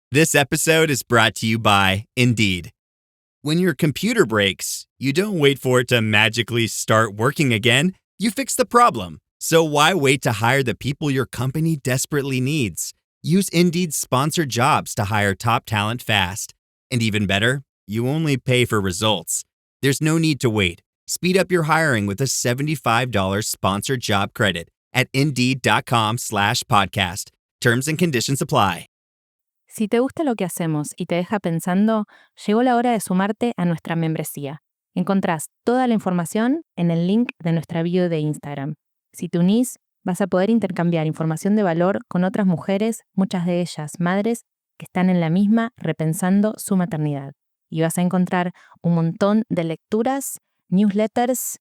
This episode is brought to you by Indeed. When your computer breaks, you don't wait for it to magically start working again. You fix the problem. So why wait to hire the people your company desperately needs? Use Indeed's sponsored jobs to hire top talent fast. And even better, you only pay for results. There's no need to wait. Speed up your hiring with a $75 sponsored job credit at Indeed.com/podcast. Terms and conditions apply. Si te gusta lo que hacemos y te deja pensando, llegó la hora de sumarte a nuestra membresía. Encontrás toda la información en el link de nuestra bio de Instagram. Si te unís, vas a poder intercambiar información de valor con otras mujeres, muchas de ellas madres, que están en la misma repensando su maternidad. Y vas a encontrar un montón de lecturas, newsletters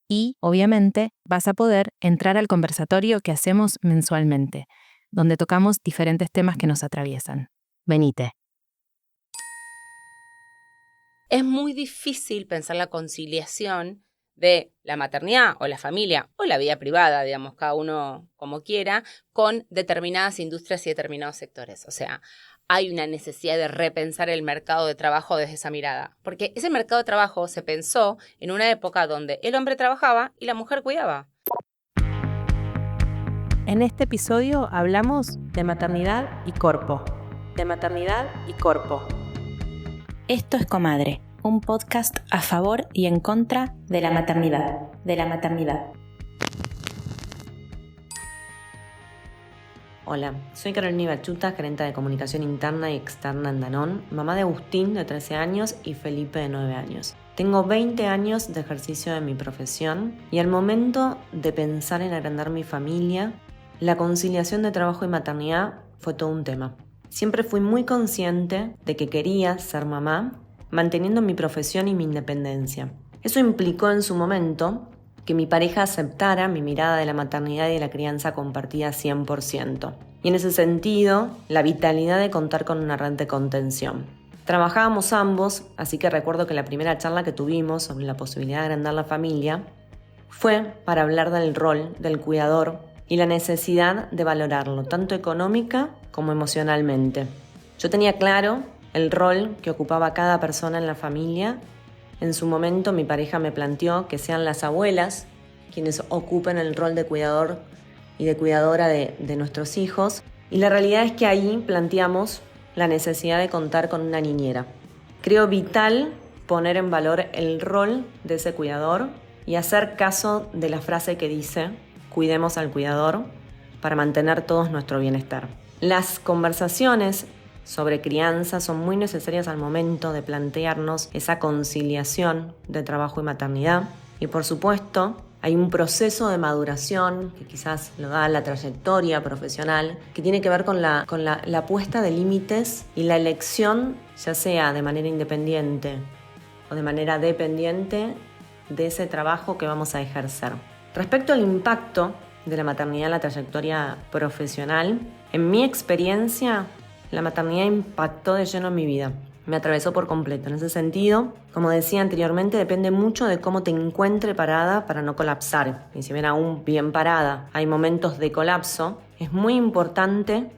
y, obviamente, vas a poder entrar al conversatorio que hacemos mensualmente, donde tocamos diferentes temas que nos atraviesan. Venite. Es muy difícil pensar la conciliación de la maternidad o la familia o la vida privada, digamos, cada uno como quiera, con determinadas industrias y determinados sectores. O sea, hay una necesidad de repensar el mercado de trabajo desde esa mirada. Porque ese mercado de trabajo se pensó en una época donde el hombre trabajaba y la mujer cuidaba. En este episodio hablamos de maternidad y corpo. De maternidad y corpo. Esto es Comadre, un podcast a favor y en contra de la maternidad. Hola, soy Carolina Bachuta, gerente de comunicación interna y externa en Danone, mamá de Agustín de 13 años y Felipe de 9 años. Tengo 20 años de ejercicio de mi profesión y al momento de pensar en agrandar mi familia, la conciliación de trabajo y maternidad fue todo un tema. Siempre fui muy consciente de que quería ser mamá, manteniendo mi profesión y mi independencia. Eso implicó en su momento que mi pareja aceptara mi mirada de la maternidad y de la crianza compartida 100%. Y en ese sentido, la vitalidad de contar con una red de contención. Trabajábamos ambos, así que recuerdo que la primera charla que tuvimos sobre la posibilidad de agrandar la familia fue para hablar del rol del cuidador y la necesidad de valorarlo, tanto económica como emocionalmente. Yo tenía claro el rol que ocupaba cada persona en la familia. En su momento mi pareja me planteó que sean las abuelas quienes ocupen el rol de cuidador y de cuidadora de nuestros hijos. Y la realidad es que ahí planteamos la necesidad de contar con una niñera. Creo vital poner en valor el rol de ese cuidador y hacer caso de la frase que dice: cuidemos al cuidador para mantener todos nuestro bienestar. Las conversaciones sobre crianza son muy necesarias al momento de plantearnos esa conciliación de trabajo y maternidad. Y por supuesto, hay un proceso de maduración que quizás lo da la trayectoria profesional, que tiene que ver con la puesta de límites y la elección, ya sea de manera independiente o de manera dependiente, de ese trabajo que vamos a ejercer. Respecto al impacto de la maternidad en la trayectoria profesional, en mi experiencia, la maternidad impactó de lleno en mi vida. Me atravesó por completo. En ese sentido, como decía anteriormente, depende mucho de cómo te encuentre parada para no colapsar. Y si bien aún bien parada hay momentos de colapso, es muy importante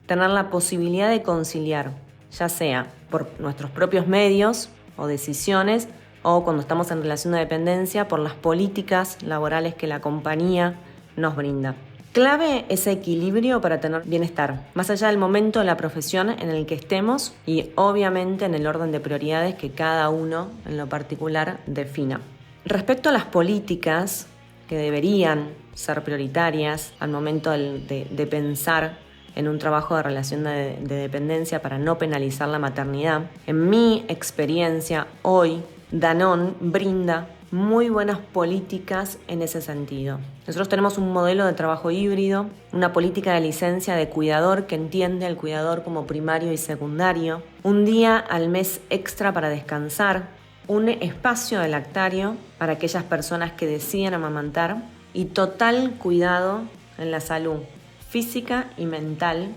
tener la posibilidad de conciliar, ya sea por nuestros propios medios o decisiones, o cuando estamos en relación de dependencia, por las políticas laborales que la compañía nos brinda. Clave ese equilibrio para tener bienestar, más allá del momento de la profesión en el que estemos y obviamente en el orden de prioridades que cada uno en lo particular defina. Respecto a las políticas que deberían ser prioritarias al momento de pensar en un trabajo de relación de dependencia para no penalizar la maternidad, en mi experiencia hoy Danone brinda muy buenas políticas en ese sentido. Nosotros tenemos un modelo de trabajo híbrido, una política de licencia de cuidador que entiende al cuidador como primario y secundario, un día al mes extra para descansar, un espacio de lactario para aquellas personas que deciden amamantar y total cuidado en la salud física y mental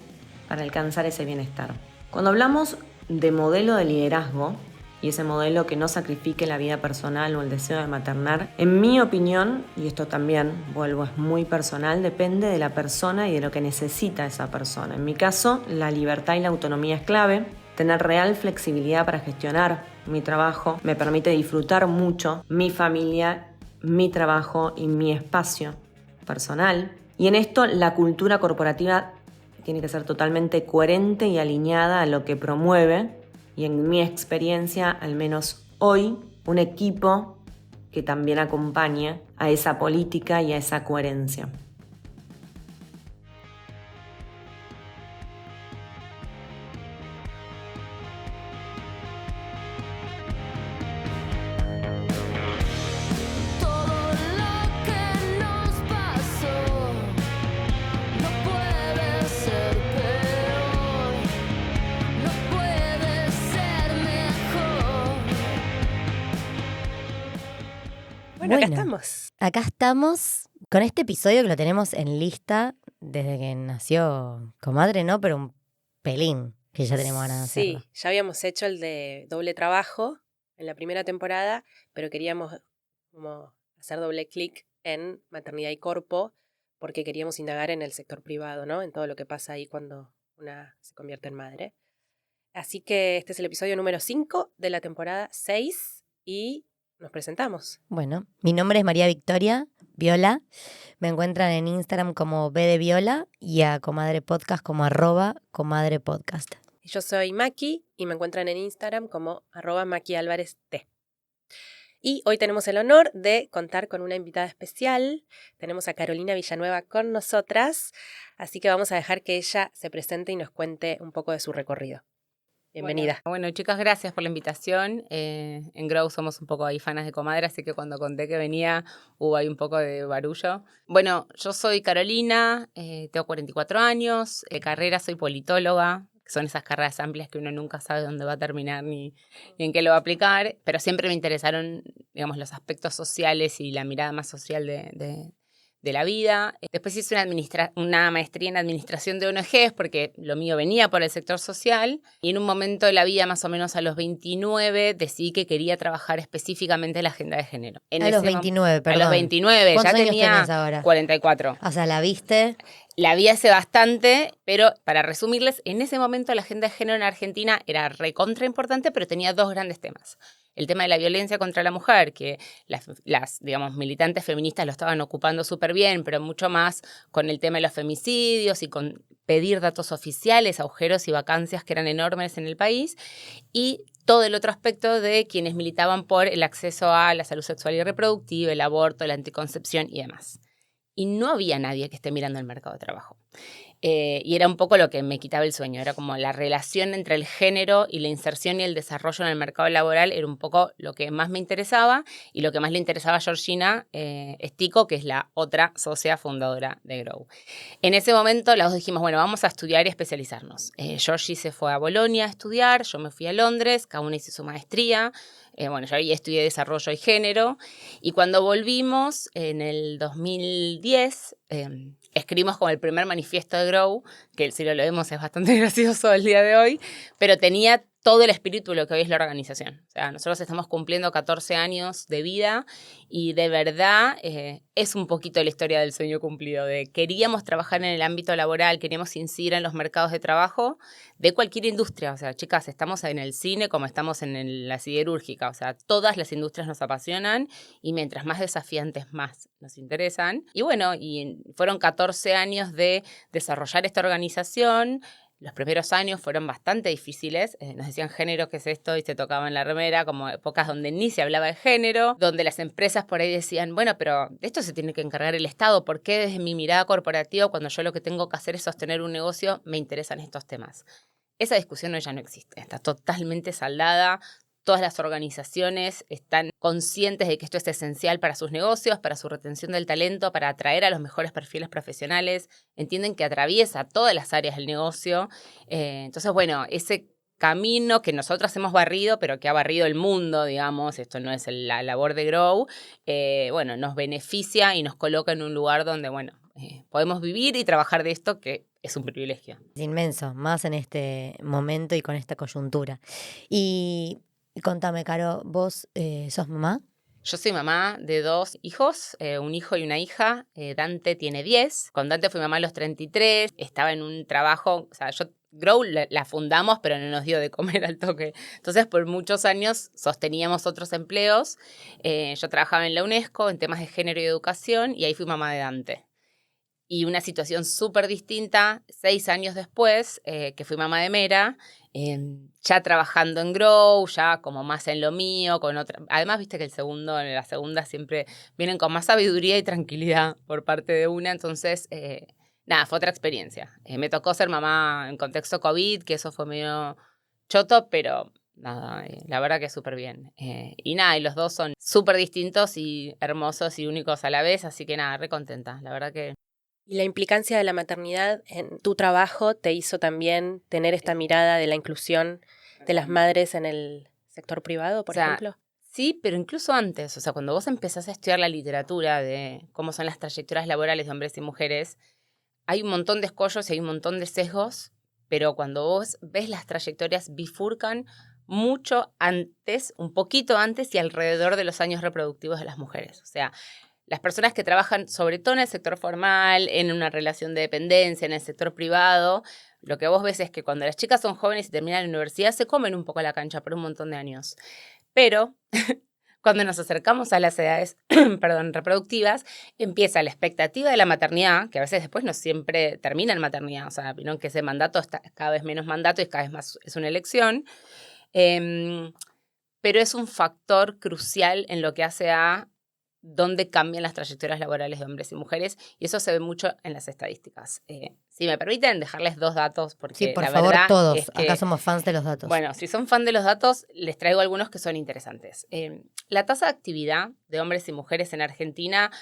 para alcanzar ese bienestar. Cuando hablamos de modelo de liderazgo, y ese modelo que no sacrifique la vida personal o el deseo de maternar. En mi opinión, y esto también, vuelvo, es muy personal, depende de la persona y de lo que necesita esa persona. En mi caso, la libertad y la autonomía es clave. Tener real flexibilidad para gestionar mi trabajo me permite disfrutar mucho mi familia, mi trabajo y mi espacio personal. Y en esto la cultura corporativa tiene que ser totalmente coherente y alineada a lo que promueve. Y en mi experiencia, al menos hoy, un equipo que también acompañe a esa política y a esa coherencia. Bueno, acá estamos con este episodio que lo tenemos en lista desde que nació Comadre, ¿no? Pero un pelín que ya tenemos ganas de hacerlo. Sí, ya habíamos hecho el de doble trabajo en la primera temporada, pero queríamos como hacer doble clic en maternidad y corpo porque queríamos indagar en el sector privado, ¿no? En todo lo que pasa ahí cuando una se convierte en madre. Así que este es el episodio número 5 de la temporada 6 y nos presentamos. Bueno, mi nombre es María Victoria Viola. Me encuentran en Instagram como B de Viola y a Comadre Podcast como @comadrepodcast. Y yo soy Maki y me encuentran en Instagram como @MakiAlvarezT. Y hoy tenemos el honor de contar con una invitada especial. Tenemos a Carolina Villanueva con nosotras, así que vamos a dejar que ella se presente y nos cuente un poco de su recorrido. Bienvenida. Bueno, chicas, gracias por la invitación. En Grow somos un poco ahí fanas de Comadre, así que cuando conté que venía hubo ahí un poco de barullo. Bueno, yo soy Carolina, tengo 44 años, de carrera soy politóloga, que son esas carreras amplias que uno nunca sabe dónde va a terminar ni en qué lo va a aplicar, pero siempre me interesaron, digamos, los aspectos sociales y la mirada más social de la vida. Después hice una maestría en administración de ONGs porque lo mío venía por el sector social y en un momento de la vida, más o menos a los 29, decidí que quería trabajar específicamente en la agenda de género. A los 29, perdón. A los 29, ¿Cuántos ya años tenía tenés ahora? 44. O sea, ¿la viste? La vi hace bastante, pero para resumirles, en ese momento la agenda de género en Argentina era recontra importante, pero tenía dos grandes temas. El tema de la violencia contra la mujer, que las digamos, militantes feministas lo estaban ocupando súper bien, pero mucho más con el tema de los femicidios y con pedir datos oficiales, agujeros y vacancias que eran enormes en el país, y todo el otro aspecto de quienes militaban por el acceso a la salud sexual y reproductiva, el aborto, la anticoncepción y demás. Y no había nadie que esté mirando el mercado de trabajo. Y era un poco lo que me quitaba el sueño, era como la relación entre el género y la inserción y el desarrollo en el mercado laboral era un poco lo que más me interesaba y lo que más le interesaba a Georgina Estico, que es la otra socia fundadora de Grow. En ese momento las dos dijimos, bueno, vamos a estudiar y especializarnos. Georgie se fue a Bolonia a estudiar, yo me fui a Londres, cada una hizo su maestría. Bueno, yo ahí estudié desarrollo y género y cuando volvimos en el 2010 escribimos como el primer manifiesto de Grow, que si lo leemos es bastante gracioso el día de hoy, pero tenía todo el espíritu de lo que hoy es la organización. O sea, nosotros estamos cumpliendo 14 años de vida y de verdad es un poquito la historia del sueño cumplido, de queríamos trabajar en el ámbito laboral, queríamos incidir en los mercados de trabajo de cualquier industria. O sea, chicas, estamos en el cine como estamos en la siderúrgica. O sea, todas las industrias nos apasionan y mientras más desafiantes, más nos interesan. Y bueno, y fueron 14 años de desarrollar esta organización. Los primeros años fueron bastante difíciles, nos decían género, ¿qué es esto? Y se tocaban la remera, como épocas donde ni se hablaba de género, donde las empresas por ahí decían, bueno, pero de esto se tiene que encargar el Estado, ¿por qué desde mi mirada corporativa, cuando yo lo que tengo que hacer es sostener un negocio, me interesan estos temas? Esa discusión hoy ya no existe, está totalmente saldada. Todas las organizaciones están conscientes de que esto es esencial para sus negocios, para su retención del talento, para atraer a los mejores perfiles profesionales. Entienden que atraviesa todas las áreas del negocio. Entonces, bueno, ese camino que nosotros hemos barrido, pero que ha barrido el mundo, digamos, esto no es la labor de Grow, bueno, nos beneficia y nos coloca en un lugar donde, bueno, podemos vivir y trabajar de esto, que es un privilegio. Es inmenso, más en este momento y con esta coyuntura. Y Y contame, Caro, ¿vos sos mamá? Yo soy mamá de 2 hijos, un hijo y una hija. Dante tiene 10. Con Dante fui mamá a los 33. Estaba en un trabajo, o sea, Grow la fundamos, pero no nos dio de comer al toque. Entonces, por muchos años sosteníamos otros empleos. Yo trabajaba en la UNESCO en temas de género y educación y ahí fui mamá de Dante. Y una situación súper distinta, 6 años después, que fui mamá de Mera, ya trabajando en Grow, ya como más en lo mío, con otra. Además, viste que la segunda siempre vienen con más sabiduría y tranquilidad por parte de una. Entonces, nada, fue otra experiencia. Me tocó ser mamá en contexto COVID, que eso fue medio choto, pero nada, la verdad que súper bien. Y nada, y los dos son súper distintos y hermosos y únicos a la vez, así que nada, re contenta. La verdad que... ¿Y la implicancia de la maternidad en tu trabajo te hizo también tener esta mirada de la inclusión de las madres en el sector privado, por ejemplo? Sí, pero incluso antes, o sea, cuando vos empezás a estudiar la literatura de cómo son las trayectorias laborales de hombres y mujeres, hay un montón de escollos y hay un montón de sesgos, pero cuando vos ves las trayectorias bifurcan mucho antes, un poquito antes y alrededor de los años reproductivos de las mujeres. O sea, las personas que trabajan sobre todo en el sector formal, en una relación de dependencia, en el sector privado, lo que vos ves es que cuando las chicas son jóvenes y terminan la universidad se comen un poco la cancha por un montón de años. Pero cuando nos acercamos a las edades reproductivas, empieza la expectativa de la maternidad, que a veces después no siempre termina en maternidad. O sea, vieron que ese mandato está cada vez menos mandato y cada vez más es una elección. Pero es un factor crucial en lo que hace a dónde cambian las trayectorias laborales de hombres y mujeres, y eso se ve mucho en las estadísticas. Si me permiten dejarles 2 datos, porque Sí, por la favor, verdad todos. es que, Acá somos fans de los datos. bueno, si son fan de los datos, les traigo algunos que son interesantes. La tasa de actividad de hombres y mujeres en Argentina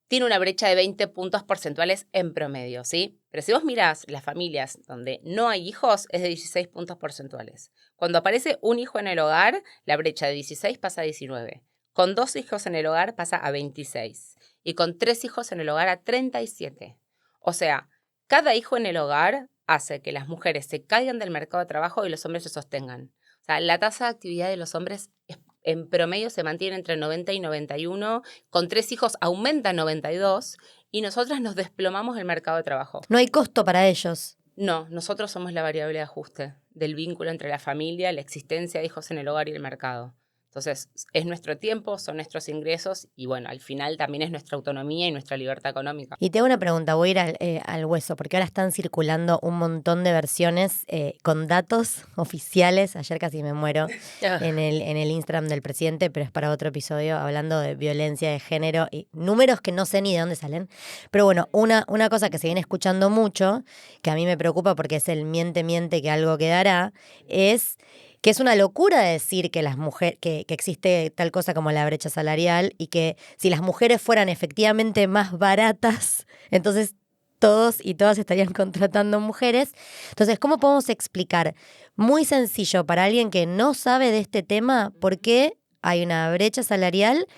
tiene una brecha de 20 puntos porcentuales en promedio, ¿sí? Pero si vos mirás las familias donde no hay hijos, es de 16 puntos porcentuales. Cuando aparece un hijo en el hogar, la brecha de 16 pasa a 19. Con 2 hijos en el hogar pasa a 26. Y con 3 hijos en el hogar a 37. O sea, cada hijo en el hogar hace que las mujeres se caigan del mercado de trabajo y los hombres se sostengan. O sea, la tasa de actividad de los hombres en promedio se mantiene entre 90 y 91. Con 3 hijos aumenta a 92. Y nosotras nos desplomamos del mercado de trabajo. No hay costo para ellos. No, nosotros somos la variable de ajuste del vínculo entre la familia, la existencia de hijos en el hogar y el mercado. Entonces, es nuestro tiempo, son nuestros ingresos y bueno, al final también es nuestra autonomía y nuestra libertad económica. Y te hago una pregunta, voy a ir al hueso, porque ahora están circulando un montón de versiones con datos oficiales, ayer casi me muero, en el Instagram del presidente, pero es para otro episodio, hablando de violencia de género y números que no sé ni de dónde salen. Pero bueno, una cosa que se viene escuchando mucho, que a mí me preocupa porque es el miente que algo quedará, es que es una locura decir que las mujeres, que existe tal cosa como la brecha salarial y que si las mujeres fueran efectivamente más baratas, entonces todos y todas estarían contratando mujeres. Entonces, ¿cómo podemos explicar muy sencillo para alguien que no sabe de este tema por qué hay una brecha salarial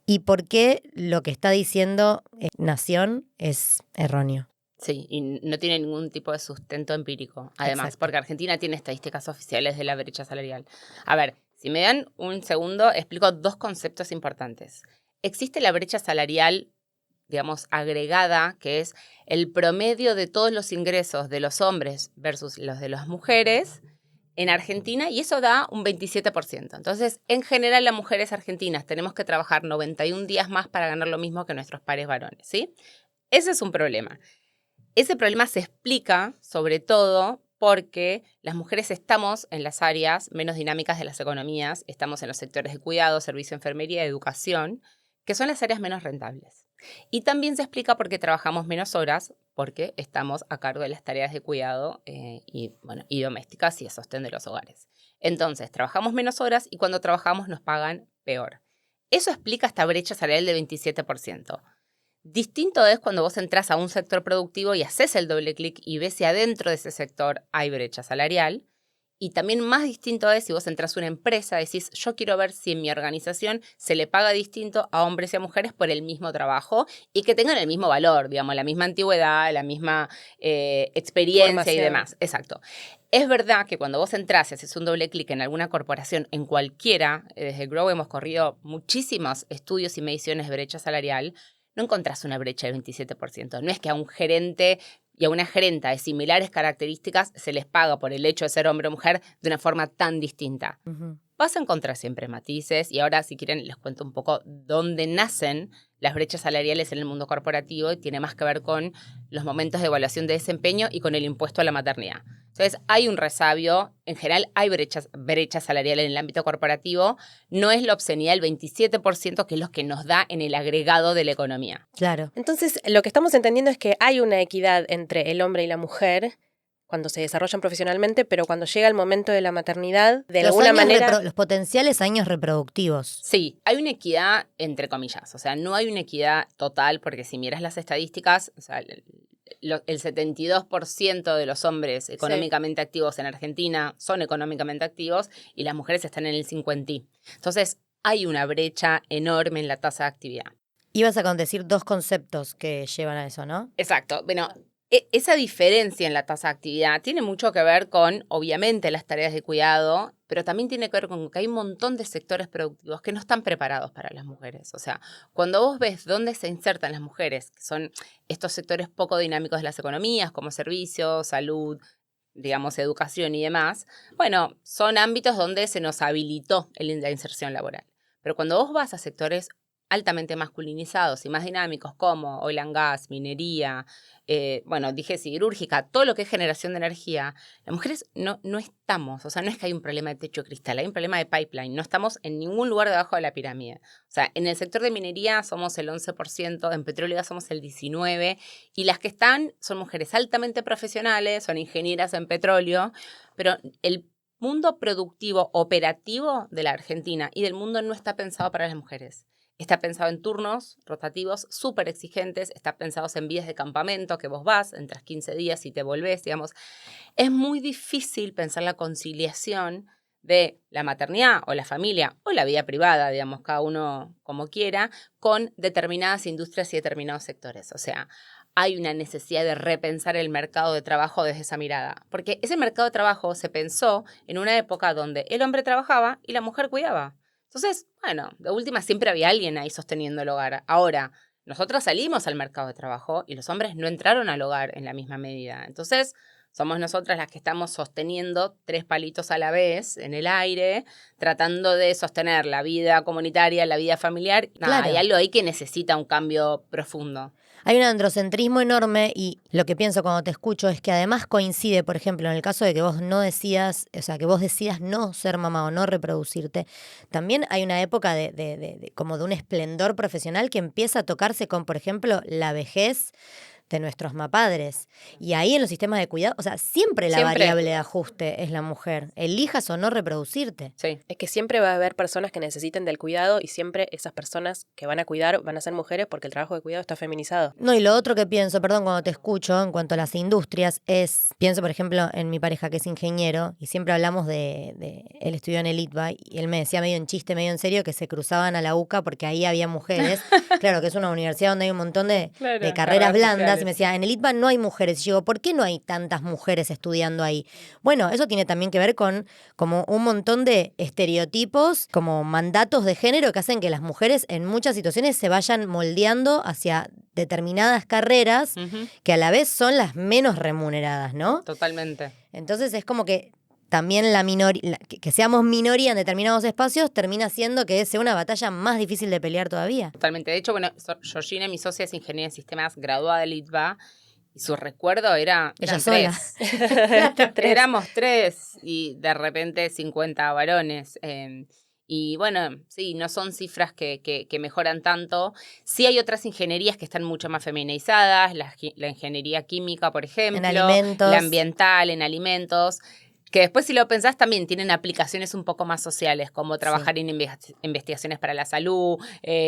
y por qué lo que está diciendo Nación es erróneo? Sí, y no tiene ningún tipo de sustento empírico. Además, Exacto. porque Argentina tiene estadísticas oficiales de la brecha salarial. A ver, si me dan un segundo, explico 2 conceptos importantes. Existe la brecha salarial, digamos, agregada, que es el promedio de todos los ingresos de los hombres versus los de las mujeres en Argentina, y eso da un 27%. Entonces, en general, las mujeres argentinas tenemos que trabajar 91 días más para ganar lo mismo que nuestros pares varones, ¿sí? Ese es un problema. Ese problema se explica, sobre todo, porque las mujeres estamos en las áreas menos dinámicas de las economías, estamos en los sectores de cuidado, servicio, enfermería, educación, que son las áreas menos rentables. Y también se explica por qué trabajamos menos horas, porque estamos a cargo de las tareas de cuidado y domésticas y de sostén de los hogares. Entonces, trabajamos menos horas y cuando trabajamos nos pagan peor. Eso explica esta brecha salarial de 27%. Distinto es cuando vos entrás a un sector productivo y haces el doble clic y ves si adentro de ese sector hay brecha salarial. Y también más distinto es si vos entras a una empresa, decís, yo quiero ver si en mi organización se le paga distinto a hombres y a mujeres por el mismo trabajo y que tengan el mismo valor, digamos, la misma antigüedad, la misma experiencia Formación. y demás. Exacto. Es verdad que cuando vos entras y haces un doble clic en alguna corporación, en cualquiera, desde Grow hemos corrido muchísimos estudios y mediciones de brecha salarial, no encontrás una brecha del 27%. No es que a un gerente y a una gerenta de similares características se les paga por el hecho de ser hombre o mujer de una forma tan distinta. Ujú. Vas a encontrar siempre matices y ahora, si quieren, les cuento un poco dónde nacen las brechas salariales en el mundo corporativo y tiene más que ver con los momentos de evaluación de desempeño y con el impuesto a la maternidad. Entonces, hay un resabio, en general hay brechas salariales en el ámbito corporativo, no es la obscenidad del 27% que es lo que nos da en el agregado de la economía. Claro. Entonces, lo que estamos entendiendo es que hay una equidad entre el hombre y la mujer cuando se desarrollan profesionalmente, pero cuando llega el momento de la maternidad, de Los alguna años manera... los potenciales años reproductivos. Sí, hay una equidad entre comillas, o sea, no hay una equidad total porque si miras las estadísticas, o sea, el 72% de los hombres económicamente activos en Argentina son económicamente activos y las mujeres están en el 50%. Entonces, hay una brecha enorme en la tasa de actividad. Ibas a decir dos conceptos que llevan a eso, ¿no? Exacto. Bueno, esa diferencia en la tasa de actividad tiene mucho que ver con, obviamente, las tareas de cuidado, pero también tiene que ver con que hay un montón de sectores productivos que no están preparados para las mujeres. O sea, cuando vos ves dónde se insertan las mujeres, que son estos sectores poco dinámicos de las economías, como servicios, salud, digamos, educación y demás, bueno, son ámbitos donde se nos habilitó la inserción laboral. Pero cuando vos vas a sectores altamente masculinizados y más dinámicos como oil and gas, minería, dije siderúrgica, todo lo que es generación de energía, las mujeres no estamos, o sea, no es que hay un problema de techo de cristal, hay un problema de pipeline, no estamos en ningún lugar debajo de la pirámide. O sea, en el sector de minería somos el 11%, en petróleo y gas somos el 19%, y las que están son mujeres altamente profesionales, son ingenieras en petróleo, pero el mundo productivo operativo de la Argentina y del mundo no está pensado para las mujeres. Está pensado en turnos rotativos súper exigentes, está pensado en vías de campamento, que vos vas, entras 15 días y te volvés, digamos. Es muy difícil pensar la conciliación de la maternidad o la familia o la vida privada, digamos, cada uno como quiera, con determinadas industrias y determinados sectores. O sea, hay una necesidad de repensar el mercado de trabajo desde esa mirada. Porque ese mercado de trabajo se pensó en una época donde el hombre trabajaba y la mujer cuidaba. Entonces, bueno, de última siempre había alguien ahí sosteniendo el hogar. Ahora, nosotros salimos al mercado de trabajo y los hombres no entraron al hogar en la misma medida. Entonces, somos nosotras las que estamos sosteniendo 3 palitos a la vez en el aire, tratando de sostener la vida comunitaria, la vida familiar. Claro. Hay algo ahí que necesita un cambio profundo. Hay un androcentrismo enorme y lo que pienso cuando te escucho es que además coincide, por ejemplo, en el caso de que vos no decidas, o sea, que vos decidas no ser mamá o no reproducirte, también hay una época como de un esplendor profesional que empieza a tocarse con, por ejemplo, la vejez de nuestros mapadres. Y ahí en los sistemas de cuidado, o sea, siempre la variable de ajuste es la mujer, elijas o no reproducirte. Sí. Es que siempre va a haber personas que necesiten del cuidado y siempre esas personas que van a cuidar van a ser mujeres porque el trabajo de cuidado está feminizado. No, y lo otro que pienso, perdón, cuando te escucho en cuanto a las industrias, pienso por ejemplo en mi pareja que es ingeniero y siempre hablamos él estudió en el ITBA y él me decía medio en chiste, medio en serio que se cruzaban a la UCA porque ahí había mujeres. Claro que es una universidad donde hay un montón de carreras blandas. Y me decía, en el ITBA no hay mujeres. Y yo, ¿por qué no hay tantas mujeres estudiando ahí? Bueno, eso tiene también que ver con como un montón de estereotipos, como mandatos de género que hacen que las mujeres en muchas situaciones se vayan moldeando hacia determinadas carreras que a la vez son las menos remuneradas, ¿no? Totalmente. Entonces es como que también que seamos minoría en determinados espacios termina siendo que sea una batalla más difícil de pelear todavía. Totalmente. De hecho, bueno, Georgina, mi socia, es ingeniera en sistemas, graduada del ITBA, y su recuerdo eran ella sola. 3. Éramos 3 y de repente 50 varones. Y bueno, sí, no son cifras que mejoran tanto. Sí hay otras ingenierías que están mucho más feminizadas, la ingeniería química, por ejemplo, en alimentos, la ambiental, en alimentos, Que después si lo pensás también tienen aplicaciones un poco más sociales, como trabajar en investigaciones para la salud,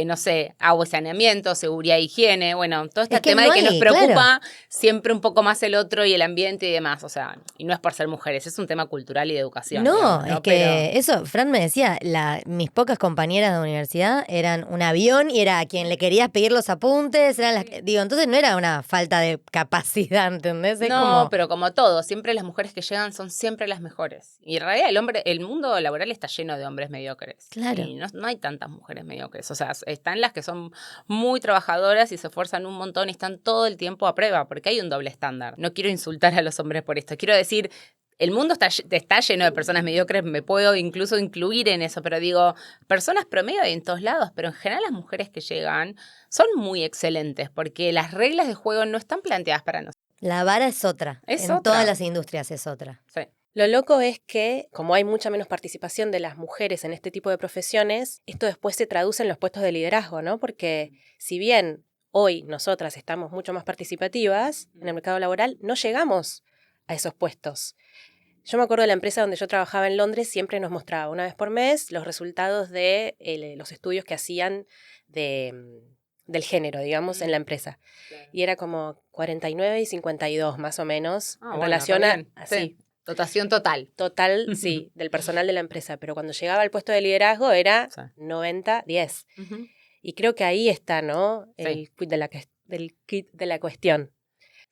no sé, agua y saneamiento, seguridad e higiene, bueno, todo este tema de que nos preocupa siempre un poco más el otro y el ambiente y demás, o sea, y no es por ser mujeres, es un tema cultural y de educación. No, digamos, ¿no? es que eso, Fran me decía, mis pocas compañeras de universidad eran un avión y era a quien le querías pedir los apuntes, eran digo, entonces no era una falta de capacidad, ¿entendés? Es pero como todo, siempre las mujeres que llegan son siempre las mejores. Y en realidad el mundo laboral está lleno de hombres mediocres. Claro. Y no hay tantas mujeres mediocres. O sea, están las que son muy trabajadoras y se esfuerzan un montón y están todo el tiempo a prueba, porque hay un doble estándar. No quiero insultar a los hombres por esto. Quiero decir, el mundo está lleno de personas mediocres, me puedo incluso incluir en eso, pero digo, personas promedio hay en todos lados, pero en general las mujeres que llegan son muy excelentes, porque las reglas de juego no están planteadas para nosotros. La vara es otra. En todas las industrias es otra. Sí. Lo loco es que, como hay mucha menos participación de las mujeres en este tipo de profesiones, esto después se traduce en los puestos de liderazgo, ¿no? Porque si bien hoy nosotras estamos mucho más participativas en el mercado laboral, no llegamos a esos puestos. Yo me acuerdo de la empresa donde yo trabajaba en Londres, siempre nos mostraba una vez por mes los resultados de los estudios que hacían del género, digamos, en la empresa. Claro. Y era como 49 y 52 más o menos, en relación a así. Sí. Dotación total. Total, sí, del personal de la empresa. Pero cuando llegaba al puesto de liderazgo era 90-10. Y creo que ahí está, ¿no? El kit de la cuestión.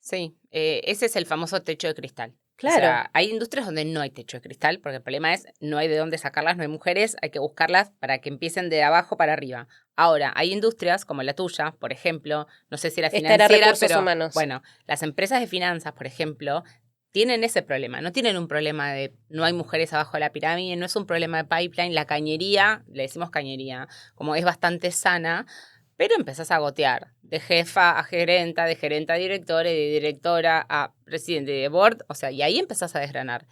Sí, ese es el famoso techo de cristal. Claro. O sea, hay industrias donde no hay techo de cristal, porque el problema es no hay de dónde sacarlas, no hay mujeres, hay que buscarlas para que empiecen de abajo para arriba. Ahora, hay industrias como la tuya, por ejemplo, no sé si la financiera, pero humanos. Bueno, las empresas de finanzas, por ejemplo, tienen ese problema. No tienen un problema de no hay mujeres abajo de la pirámide, no es un problema de pipeline. La cañería, le decimos cañería, como es bastante sana, pero empezás a gotear de jefa a gerenta, de gerenta a directora, y de directora a presidente de board, o sea, y ahí empezás a desgranar.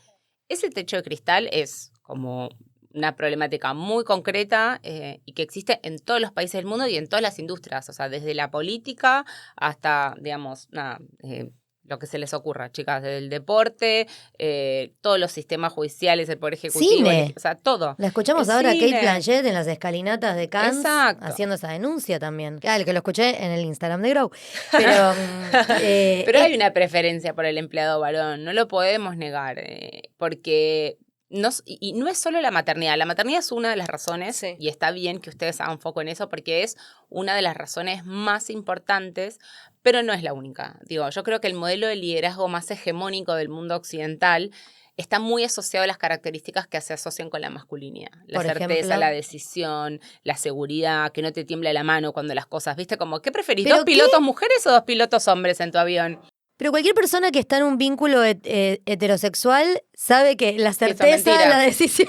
Ese techo de cristal es como una problemática muy concreta y que existe en todos los países del mundo y en todas las industrias, o sea, desde la política hasta, digamos, lo que se les ocurra, chicas, del deporte, todos los sistemas judiciales, el Poder Ejecutivo, Cine. O sea, todo. La escuchamos ahora a Kate Blanchett en las escalinatas de Cannes. Exacto. Haciendo esa denuncia también. El que lo escuché en el Instagram de Grow. Pero, pero hay una preferencia por el empleado varón, no lo podemos negar, porque no es solo la maternidad es una de las razones, sí. Y está bien que ustedes hagan foco en eso porque es una de las razones más importantes, pero no es la única. Digo, yo creo que el modelo de liderazgo más hegemónico del mundo occidental está muy asociado a las características que se asocian con la masculinidad. La certeza, la decisión, la seguridad, que no te tiembla la mano cuando las cosas, ¿viste? Como, ¿qué preferís? ¿Dos pilotos mujeres o 2 pilotos hombres en tu avión? Pero cualquier persona que está en un vínculo heterosexual sabe que la certeza de la decisión.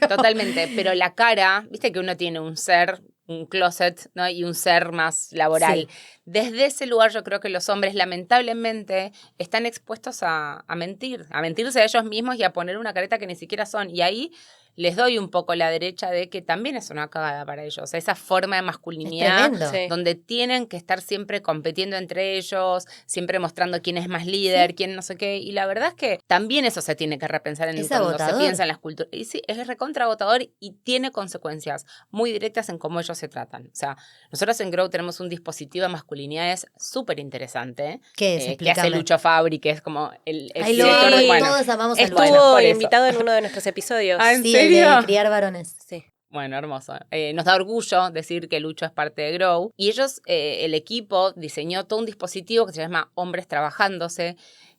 Totalmente, pero la cara, viste que uno tiene un ser, un closet, ¿no? Y un ser más laboral. Sí. Desde ese lugar yo creo que los hombres lamentablemente están expuestos a mentirse a ellos mismos y a poner una careta que ni siquiera son. Y ahí les doy un poco la derecha de que también es una cagada para ellos. Esa forma de masculinidad donde tienen que estar siempre compitiendo entre ellos, siempre mostrando quién es más líder, quién no sé qué. Y la verdad es que también eso se tiene que repensar cuando se piensa en las culturas. Y sí, es recontra agotador y tiene consecuencias muy directas en cómo ellos se tratan. O sea, nosotros en Grow tenemos un dispositivo de masculinidades súper interesante. ¿Qué es? Que hace Lucho Fabri, que es como el director de... Bueno, todos amamos al estuvo invitado en uno de nuestros episodios. Sí, el de criar varones. Sí. Bueno, hermoso. Nos da orgullo decir que Lucho es parte de Grow. Y ellos, el equipo, diseñó todo un dispositivo que se llama Hombres Trabajándose,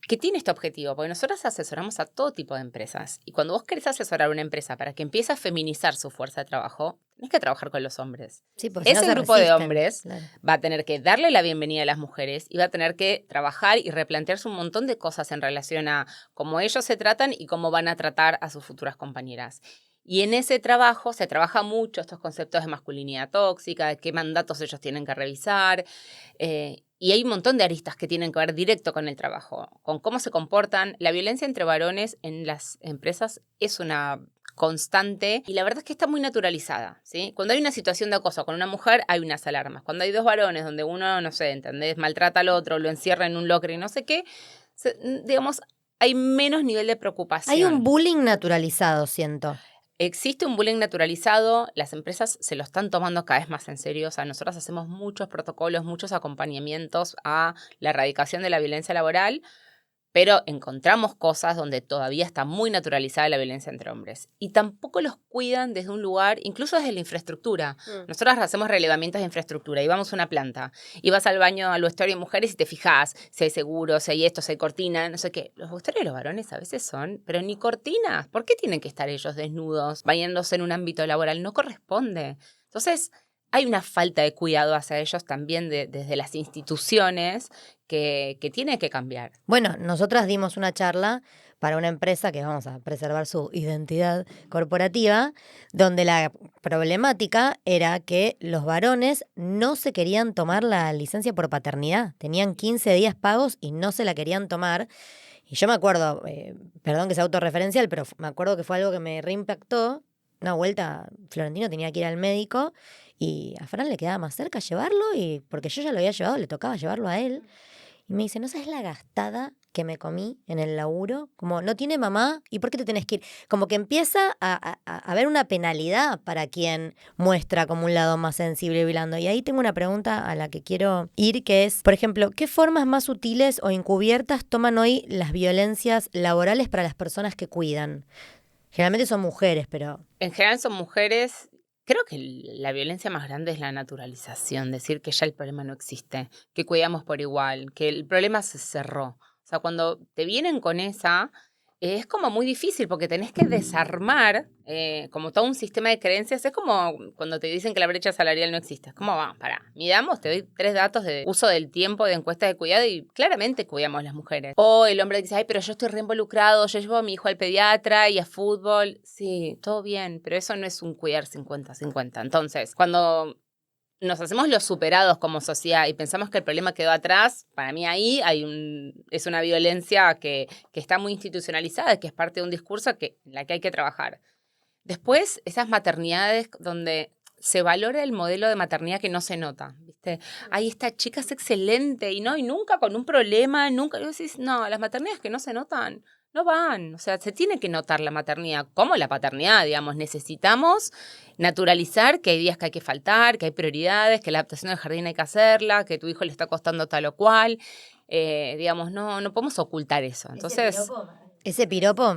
que tiene este objetivo, porque nosotros asesoramos a todo tipo de empresas. Y cuando vos querés asesorar a una empresa para que empiece a feminizar su fuerza de trabajo, tenés que trabajar con los hombres. Sí, ese grupo de hombres va a tener que darle la bienvenida a las mujeres y va a tener que trabajar y replantearse un montón de cosas en relación a cómo ellos se tratan y cómo van a tratar a sus futuras compañeras. Y en ese trabajo se trabaja mucho estos conceptos de masculinidad tóxica, de qué mandatos ellos tienen que revisar. Y hay un montón de aristas que tienen que ver directo con el trabajo, con cómo se comportan. La violencia entre varones en las empresas es una constante y la verdad es que está muy naturalizada, ¿sí? Cuando hay una situación de acoso con una mujer, hay unas alarmas. Cuando hay 2 varones donde uno, no sé, ¿entendés? Maltrata al otro, lo encierra en un locker y no sé qué, digamos, hay menos nivel de preocupación. Hay un bullying naturalizado, siento. Existe un bullying naturalizado, las empresas se lo están tomando cada vez más en serio. O sea, nosotros hacemos muchos protocolos, muchos acompañamientos a la erradicación de la violencia laboral, pero encontramos cosas donde todavía está muy naturalizada la violencia entre hombres. Y tampoco los cuidan desde un lugar, incluso desde la infraestructura. Nosotros hacemos relevamientos de infraestructura y vamos a una planta. Y vas al baño, al vestuario de mujeres y te fijas si hay seguros, si hay esto, si hay cortina, no sé qué. Los vestuarios de los varones a veces son, pero ni cortinas. ¿Por qué tienen que estar ellos desnudos, bañándose en un ámbito laboral? No corresponde. Entonces, hay una falta de cuidado hacia ellos también desde las instituciones que tiene que cambiar. Bueno, nosotras dimos una charla para una empresa que vamos a preservar su identidad corporativa, donde la problemática era que los varones no se querían tomar la licencia por paternidad. Tenían 15 días pagos y no se la querían tomar. Y yo me acuerdo, perdón que sea autorreferencial, pero me acuerdo que fue algo que me reimpactó. Una vuelta, Florentino tenía que ir al médico y a Fran le quedaba más cerca llevarlo, y porque yo ya lo había llevado, le tocaba llevarlo a él. Y me dice, ¿no sabes la gastada que me comí en el laburo? Como, no tiene mamá, ¿y por qué te tenés que ir? Como que empieza a haber una penalidad para quien muestra como un lado más sensible y blando. Y ahí tengo una pregunta a la que quiero ir, que es, por ejemplo, ¿qué formas más sutiles o encubiertas toman hoy las violencias laborales para las personas que cuidan? Generalmente son mujeres, pero... En general son mujeres. Creo que la violencia más grande es la naturalización, decir que ya el problema no existe, que cuidamos por igual, que el problema se cerró. O sea, cuando te vienen con esa, es como muy difícil porque tenés que desarmar como todo un sistema de creencias. Es como cuando te dicen que la brecha salarial no existe. Es como, vamos, pará, midamos, te doy 3 datos de uso del tiempo de encuestas de cuidado y claramente cuidamos las mujeres. O el hombre dice, ay, pero yo estoy reinvolucrado, yo llevo a mi hijo al pediatra y a fútbol. Sí, todo bien, pero eso no es un cuidar 50-50. Entonces, cuando nos hacemos los superados como sociedad y pensamos que el problema quedó atrás, para mí ahí es una violencia que está muy institucionalizada, que es parte de un discurso en la que hay que trabajar. Después, esas maternidades donde se valora el modelo de maternidad que no se nota, ¿viste? Ay, esta chica es excelente y nunca con un problema, nunca. Y vos decís, no, las maternidades que no se notan no van. O sea, se tiene que notar la maternidad, como la paternidad, digamos. Necesitamos naturalizar que hay días que hay que faltar, que hay prioridades, que la adaptación del jardín hay que hacerla, que tu hijo le está costando tal o cual. Digamos, no podemos ocultar eso. Entonces... Ese piropo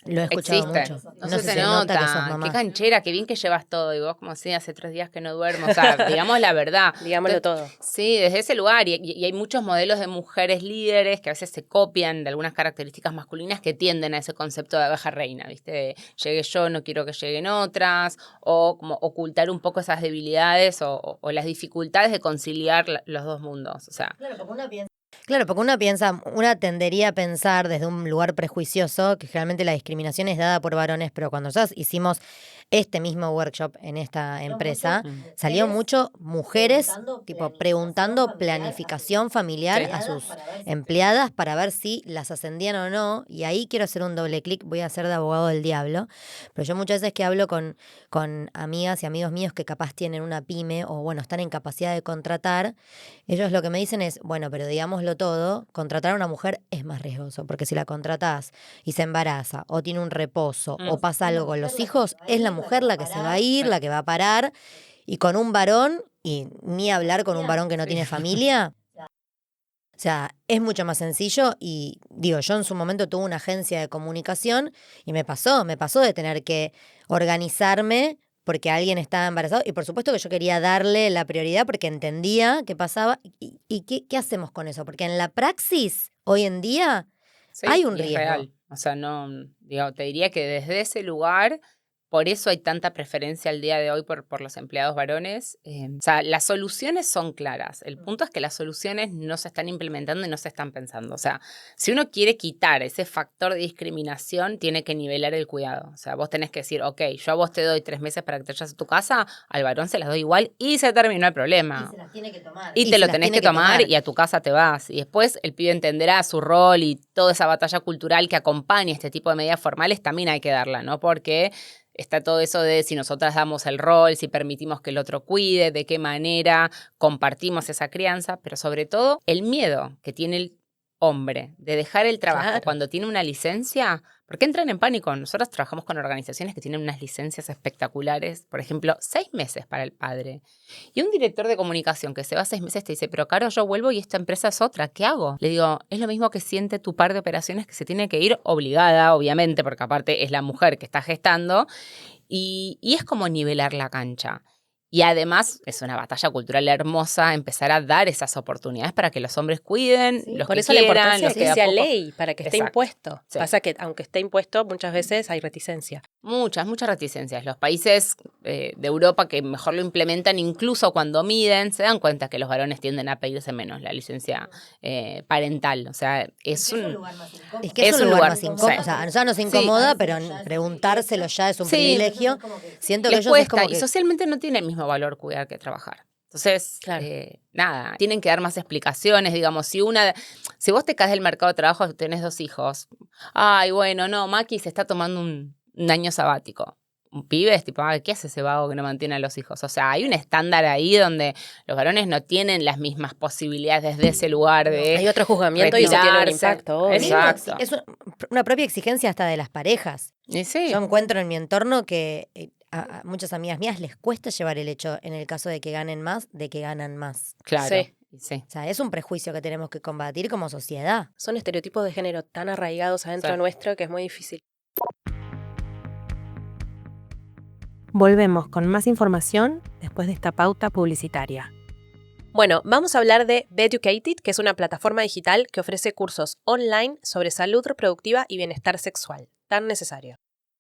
lo he escuchado existe. mucho. No se nota que sos mamá. Qué canchera, qué bien que llevas todo. Y vos, como si hace 3 días que no duermo. O sea, digamos la verdad. Digámoslo todo. Sí, desde ese lugar. Y hay muchos modelos de mujeres líderes que a veces se copian de algunas características masculinas que tienden a ese concepto de abeja reina, ¿viste? De llegué yo, no quiero que lleguen otras. O como ocultar un poco esas debilidades o las dificultades de conciliar los dos mundos. O sea, Claro, porque una tendería a pensar desde un lugar prejuicioso que generalmente la discriminación es dada por varones, pero cuando nosotros hicimos este mismo workshop en esta empresa, salió mucho mujeres preguntando planificación familiar a sus empleadas para ver si las ascendían o no, y ahí quiero hacer un doble clic, voy a hacer de abogado del diablo, pero yo muchas veces que hablo con amigas y amigos míos que capaz tienen una pyme o bueno, están en capacidad de contratar, ellos lo que me dicen es, bueno, pero digámoslo todo, contratar a una mujer es más riesgoso, porque si la contratás y se embaraza o tiene un reposo o pasa algo con los hijos, es la mujer la que se va a ir, la que va a parar, y con un varón, y ni hablar con un varón que no tiene familia. O sea, es mucho más sencillo y digo, yo en su momento tuve una agencia de comunicación y me pasó de tener que organizarme porque alguien estaba embarazado y por supuesto que yo quería darle la prioridad porque entendía qué pasaba y qué hacemos con eso, porque en la praxis hoy en día sí, hay un y es riesgo. real. O sea, no, digo, te diría que desde ese lugar, por eso hay tanta preferencia al día de hoy por los empleados varones. O sea, las soluciones son claras. El punto es que las soluciones no se están implementando y no se están pensando. O sea, si uno quiere quitar ese factor de discriminación, tiene que nivelar el cuidado. O sea, vos tenés que decir, ok, yo a vos te doy 3 meses para que te vayas a tu casa, al varón se las doy igual y se terminó el problema. Y se las tiene que tomar. Y te lo tenés que tomar y a tu casa te vas. Y después el pibe entenderá su rol y toda esa batalla cultural que acompaña este tipo de medidas formales también hay que darla, ¿no? Porque está todo eso de si nosotras damos el rol, si permitimos que el otro cuide, de qué manera compartimos esa crianza, pero sobre todo el miedo que tiene hombre de dejar el trabajo Claro. cuando tiene una licencia, porque entran en pánico. Nosotros trabajamos con organizaciones que tienen unas licencias espectaculares, por ejemplo, 6 meses para el padre. Y un director de comunicación que se va 6 meses te dice, pero Caro, yo vuelvo y esta empresa es otra, ¿qué hago? Le digo, es lo mismo que siente tu par de operaciones que se tiene que ir obligada, obviamente, porque aparte es la mujer que está gestando, y es como nivelar la cancha. Y además es una batalla cultural hermosa empezar a dar esas oportunidades para que los hombres cuiden, los Por que eso la quieran, importancia los de que que de a sea poco- ley, para que esté Exacto. impuesto. Sí. Pasa que aunque esté impuesto, muchas veces hay reticencia. Muchas reticencias. Los países de Europa que mejor lo implementan, incluso cuando miden, se dan cuenta que los varones tienden a pedirse menos la licencia parental. O sea, es un lugar más incómodo. Es que es un lugar más incómodo. Sí. O sea, a nosotros nos incomoda, pero preguntárselo ya es un Sí. privilegio. Siento que Les ellos es cuesta como y que... socialmente no tiene el mismo valor cuidar que trabajar. Entonces, Claro. nada, tienen que dar más explicaciones, digamos, si vos te caes del mercado de trabajo, tenés 2 hijos, ay, bueno, no, Maki se está tomando un año sabático. Un pibe es tipo, ay, ¿qué hace ese vago que no mantiene a los hijos? O sea, hay un estándar ahí donde los varones no tienen las mismas posibilidades desde ese lugar de Hay otro juzgamiento y eso tiene un retirarse. impacto. obvio. Exacto. Es una propia exigencia hasta de las parejas. Y sí, Yo encuentro en mi entorno que a muchas amigas mías les cuesta llevar el hecho, en el caso de que ganen más, de que ganan más. claro. Sí. Sí. O sea, es un prejuicio que tenemos que combatir como sociedad. Son estereotipos de género tan arraigados adentro Sí. nuestro que es muy difícil. Volvemos con más información después de esta pauta publicitaria. Bueno, vamos a hablar de Beducated, que es una plataforma digital que ofrece cursos online sobre salud reproductiva y bienestar sexual. Tan necesario.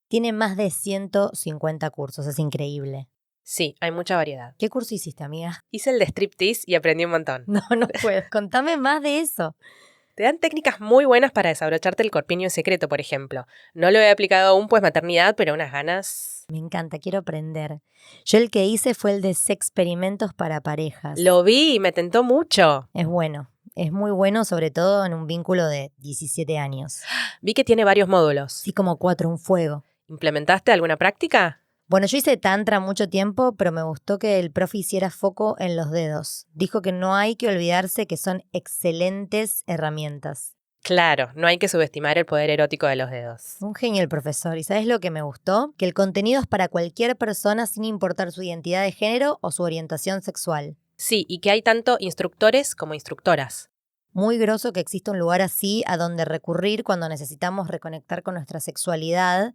Tiene más de 150 cursos, es increíble. Sí, hay mucha variedad. ¿Qué curso hiciste, amiga? Hice el de striptease y aprendí un montón. No puedo. Contame más de eso. Te dan técnicas muy buenas para desabrocharte el corpiño en secreto, por ejemplo. No lo he aplicado aún, pues maternidad, pero unas ganas. Me encanta, quiero aprender. Yo el que hice fue el de experimentos para parejas. Lo vi y me tentó mucho. Es bueno, es muy bueno, sobre todo en un vínculo de 17 años. Vi que tiene varios módulos. Sí, como 4, un fuego. ¿Implementaste alguna práctica? Bueno, yo hice tantra mucho tiempo, pero me gustó que el profe hiciera foco en los dedos. Dijo que no hay que olvidarse que son excelentes herramientas. Claro, no hay que subestimar el poder erótico de los dedos. Un genio el profesor. ¿Y sabes lo que me gustó? Que el contenido es para cualquier persona sin importar su identidad de género o su orientación sexual. Sí, y que hay tanto instructores como instructoras. Muy groso que exista un lugar así a donde recurrir cuando necesitamos reconectar con nuestra sexualidad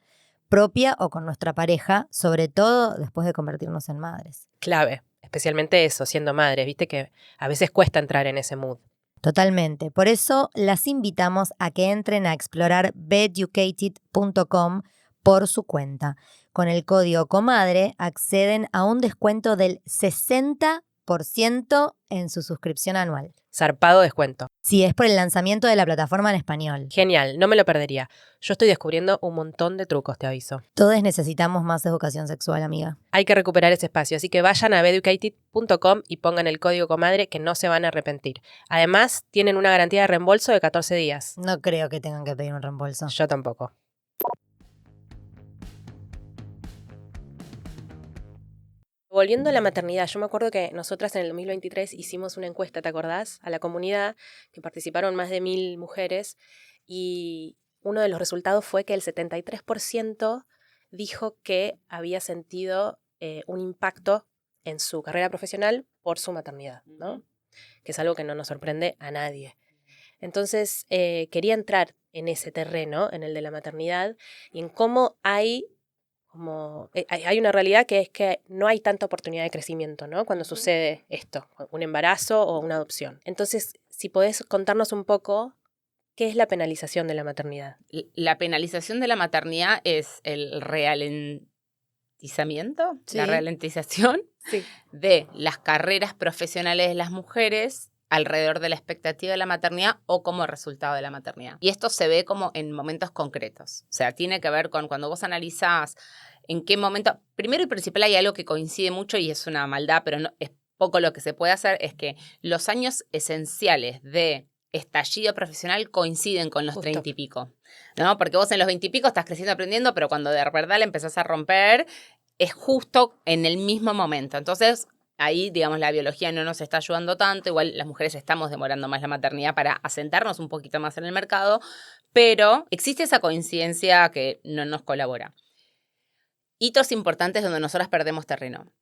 propia o con nuestra pareja, sobre todo después de convertirnos en madres. Clave, especialmente eso, siendo madres, viste que a veces cuesta entrar en ese mood. Totalmente. Por eso las invitamos a que entren a explorar beducated.com por su cuenta. Con el código COMADRE acceden a un descuento del 60% en su suscripción anual. Zarpado descuento. Sí, es por el lanzamiento de la plataforma en español. Genial, no me lo perdería. Yo estoy descubriendo un montón de trucos, te aviso. Todos necesitamos más educación sexual, amiga. Hay que recuperar ese espacio, así que vayan a beducated.com y pongan el código COMADRE que no se van a arrepentir. Además, tienen una garantía de reembolso de 14 días. No creo que tengan que pedir un reembolso. Yo tampoco. Volviendo a la maternidad, yo me acuerdo que nosotras en el 2023 hicimos una encuesta, ¿te acordás? A la comunidad, que participaron más de 1000 mujeres, y uno de los resultados fue que el 73% dijo que había sentido un impacto en su carrera profesional por su maternidad, ¿no? Que es algo que no nos sorprende a nadie. Entonces, quería entrar en ese terreno, en el de la maternidad, y en cómo hay una realidad que es que no hay tanta oportunidad de crecimiento, ¿no? Cuando sucede esto, un embarazo o una adopción. Entonces, si podés contarnos un poco, ¿qué es la penalización de la maternidad? La penalización de la maternidad es el ralentizamiento, Sí. la ralentización Sí. de las carreras profesionales de las mujeres alrededor de la expectativa de la maternidad o como resultado de la maternidad. Y esto se ve como en momentos concretos. O sea, tiene que ver con cuando vos analizás en qué momento... Primero y principal hay algo que coincide mucho y es una maldad, pero no, es poco lo que se puede hacer, es que los años esenciales de estallido profesional coinciden con los Justo. 30 y pico, ¿no? Porque vos en los 20 y pico estás creciendo, aprendiendo, pero cuando de verdad la empezás a romper, es justo en el mismo momento. Entonces, ahí, digamos, la biología no nos está ayudando tanto. Igual las mujeres estamos demorando más la maternidad para asentarnos un poquito más en el mercado, pero existe esa coincidencia que no nos colabora. Hitos importantes donde nosotras perdemos terreno.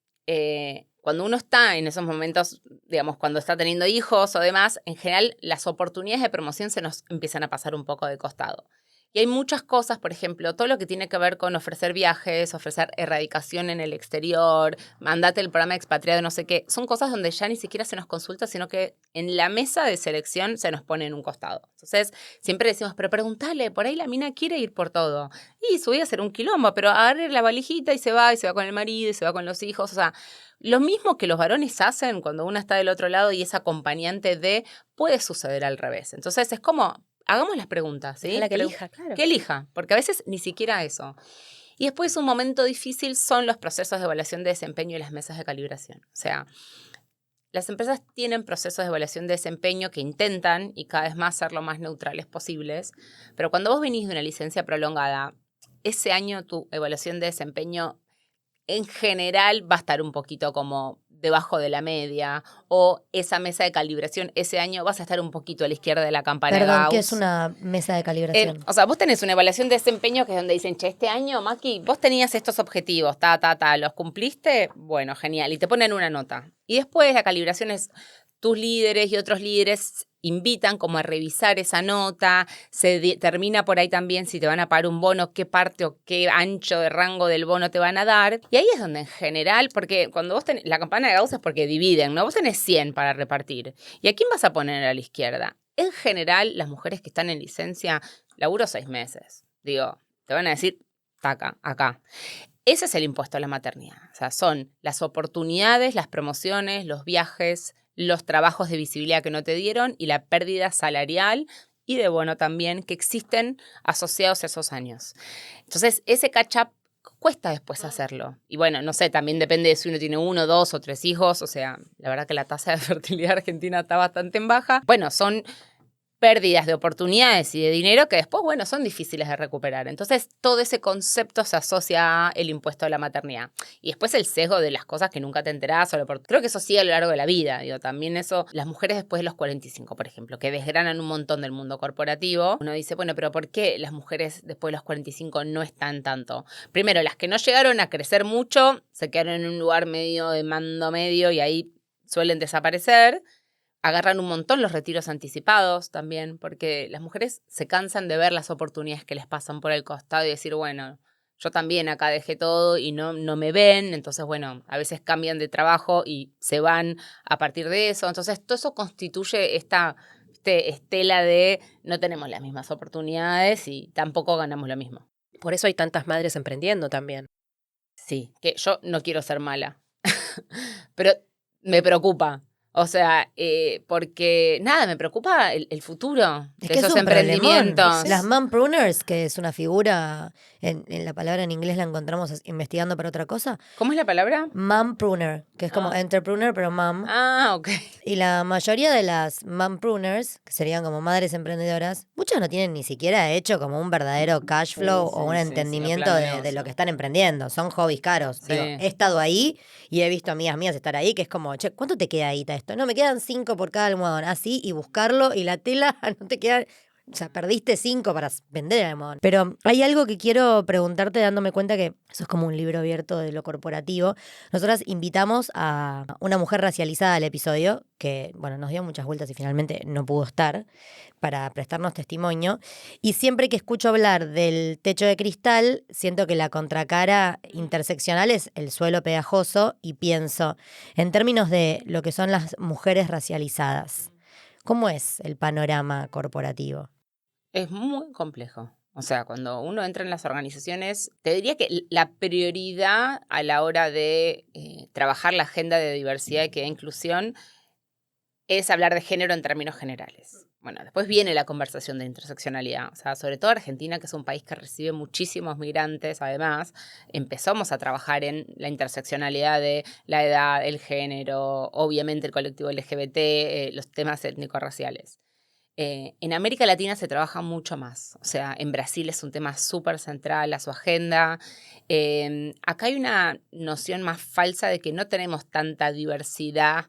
Cuando uno está en esos momentos, digamos, cuando está teniendo hijos o demás, en general las oportunidades de promoción se nos empiezan a pasar un poco de costado. Y hay muchas cosas, por ejemplo, todo lo que tiene que ver con ofrecer viajes, ofrecer erradicación en el exterior, mandate el programa expatriado, no sé qué. Son cosas donde ya ni siquiera se nos consulta, sino que en la mesa de selección se nos pone en un costado. Entonces, siempre decimos, pero preguntale, por ahí la mina quiere ir por todo. Y su vida será un quilombo, pero agarre la valijita y se va con el marido, y se va con los hijos. O sea, lo mismo que los varones hacen cuando una está del otro lado y es acompañante de, puede suceder al revés. Entonces, es como... Hagamos las preguntas, ¿sí? La que elija, claro. Que elija, porque a veces ni siquiera eso. Y después un momento difícil son los procesos de evaluación de desempeño y las mesas de calibración. O sea, las empresas tienen procesos de evaluación de desempeño que intentan y cada vez más ser lo más neutrales posibles, pero cuando vos venís de una licencia prolongada, ese año tu evaluación de desempeño en general va a estar un poquito como debajo de la media, o esa mesa de calibración ese año vas a estar un poquito a la izquierda de la campana de Perdón, Gauss. ¿qué es una mesa de calibración? O sea, vos tenés una evaluación de desempeño que es donde dicen, che, este año, Maki, vos tenías estos objetivos, ¿los cumpliste? Bueno, genial, y te ponen una nota. Y después la calibración es tus líderes y otros líderes invitan como a revisar esa nota, se termina por ahí también si te van a pagar un bono, qué parte o qué ancho de rango del bono te van a dar. Y ahí es donde en general, porque cuando vos tenés, la campana de Gauss es porque dividen, ¿no? Vos tenés 100 para repartir. ¿Y a quién vas a poner a la izquierda? En general, las mujeres que están en licencia, laburo 6 meses. Digo, te van a decir, taca, acá. Ese es el impuesto a la maternidad. O sea, son las oportunidades, las promociones, los viajes, los trabajos de visibilidad que no te dieron y la pérdida salarial y de bono también que existen asociados a esos años. Entonces, ese catch-up cuesta después hacerlo. Y bueno, no sé, también depende de si uno tiene 1, 2 o 3 hijos. O sea, la verdad que la tasa de fertilidad argentina está bastante en baja. Bueno, son pérdidas de oportunidades y de dinero que después, bueno, son difíciles de recuperar. Entonces, todo ese concepto se asocia al impuesto a la maternidad. Y después el sesgo de las cosas que nunca te enterás. Creo que eso sigue a lo largo de la vida. Digo, también eso, las mujeres después de los 45, por ejemplo, que desgranan un montón del mundo corporativo. Uno dice, bueno, pero ¿por qué las mujeres después de los 45 no están tanto? Primero, las que no llegaron a crecer mucho, se quedaron en un lugar medio de mando medio y ahí suelen desaparecer. Agarran un montón los retiros anticipados también, porque las mujeres se cansan de ver las oportunidades que les pasan por el costado y decir, bueno, yo también acá dejé todo y no me ven, entonces, bueno, a veces cambian de trabajo y se van a partir de eso. Entonces, todo eso constituye esta estela de no tenemos las mismas oportunidades y tampoco ganamos lo mismo. Por eso hay tantas madres emprendiendo también. Sí, que yo no quiero ser mala, pero me preocupa. O sea, porque, nada, me preocupa el futuro de esos emprendimientos. Las mompreneurs, que es una figura, en la palabra en inglés la encontramos investigando para otra cosa. ¿Cómo es la palabra? Mompreneur, que es como entrepreneur, pero mom. Ah, ok. Y la mayoría de las mompreneurs, que serían como madres emprendedoras, muchas no tienen ni siquiera hecho como un verdadero cash flow o un entendimiento de lo que están emprendiendo. Son hobbies caros. Sí. Digo, he estado ahí y he visto amigas mías estar ahí, que es como, che, ¿cuánto te queda ahí esto? No, me quedan 5 por cada almohadón. Así, y buscarlo, y la tela no te queda. O sea, perdiste 5 para vender el almohadón. Pero hay algo que quiero preguntarte, dándome cuenta que eso es como un libro abierto de lo corporativo. Nosotras invitamos a una mujer racializada al episodio, que, bueno, nos dio muchas vueltas y finalmente no pudo estar, para prestarnos testimonio. Y siempre que escucho hablar del techo de cristal, siento que la contracara interseccional es el suelo pegajoso y pienso, en términos de lo que son las mujeres racializadas, ¿cómo es el panorama corporativo? Es muy complejo. O sea, cuando uno entra en las organizaciones, te diría que la prioridad a la hora de trabajar la agenda de diversidad, equidad e inclusión es hablar de género en términos generales. Bueno, después viene la conversación de interseccionalidad. O sea, sobre todo Argentina, que es un país que recibe muchísimos migrantes, además, empezamos a trabajar en la interseccionalidad de la edad, el género, obviamente el colectivo LGBT, los temas étnico-raciales. En América Latina se trabaja mucho más. O sea, en Brasil es un tema súper central a su agenda. Acá hay una noción más falsa de que no tenemos tanta diversidad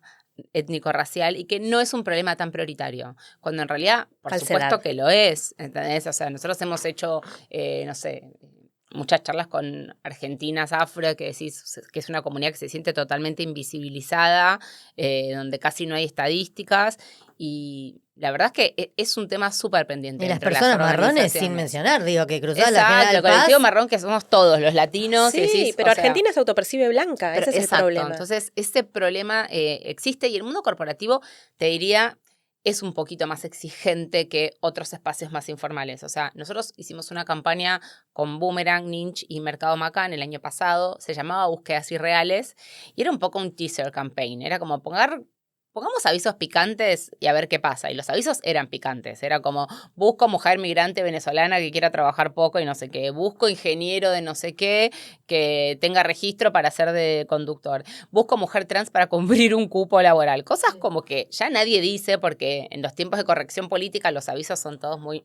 étnico-racial y que no es un problema tan prioritario, cuando en realidad, por Falsedad. supuesto que lo es, ¿entendés? O sea, nosotros hemos hecho, no sé, muchas charlas con argentinas afro, que decís que es una comunidad que se siente totalmente invisibilizada, donde casi no hay estadísticas, y la verdad es que es un tema súper pendiente. Y las entre personas marrones, organizaciones. sin mencionar, digo, que cruzaban la Exacto, General el colectivo Paz. marrón que somos todos los latinos. Sí, y decís, pero o sea, Argentina se autopercibe blanca, pero ese es el exacto, problema. entonces ese problema existe y el mundo corporativo, te diría, es un poquito más exigente que otros espacios más informales. O sea, nosotros hicimos una campaña con Boomerang, Ninch y Mercado Macán el año pasado, se llamaba Búsquedas Irreales y era un poco un teaser campaign, era como pongamos avisos picantes y a ver qué pasa. Y los avisos eran picantes. Era como, busco mujer migrante venezolana que quiera trabajar poco y no sé qué. Busco ingeniero de no sé qué que tenga registro para ser de conductor. Busco mujer trans para cubrir un cupo laboral. Cosas como que ya nadie dice porque en los tiempos de corrección política los avisos son todos muy...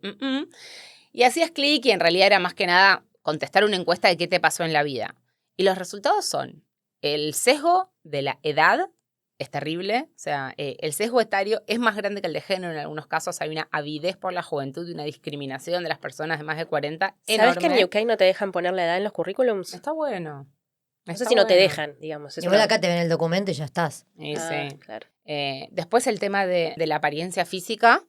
Y hacías clic y en realidad era más que nada contestar una encuesta de qué te pasó en la vida. Y los resultados son el sesgo de la edad, es terrible, o sea, el sesgo etario es más grande que el de género en algunos casos, hay una avidez por la juventud y una discriminación de las personas de más de 40 enorme. ¿Sabes que en UK no te dejan poner la edad en los currículums? Está bueno. No sé si no te dejan, digamos. Igual acá te ven el documento y ya estás. Sí. Claro. Después el tema de la apariencia física,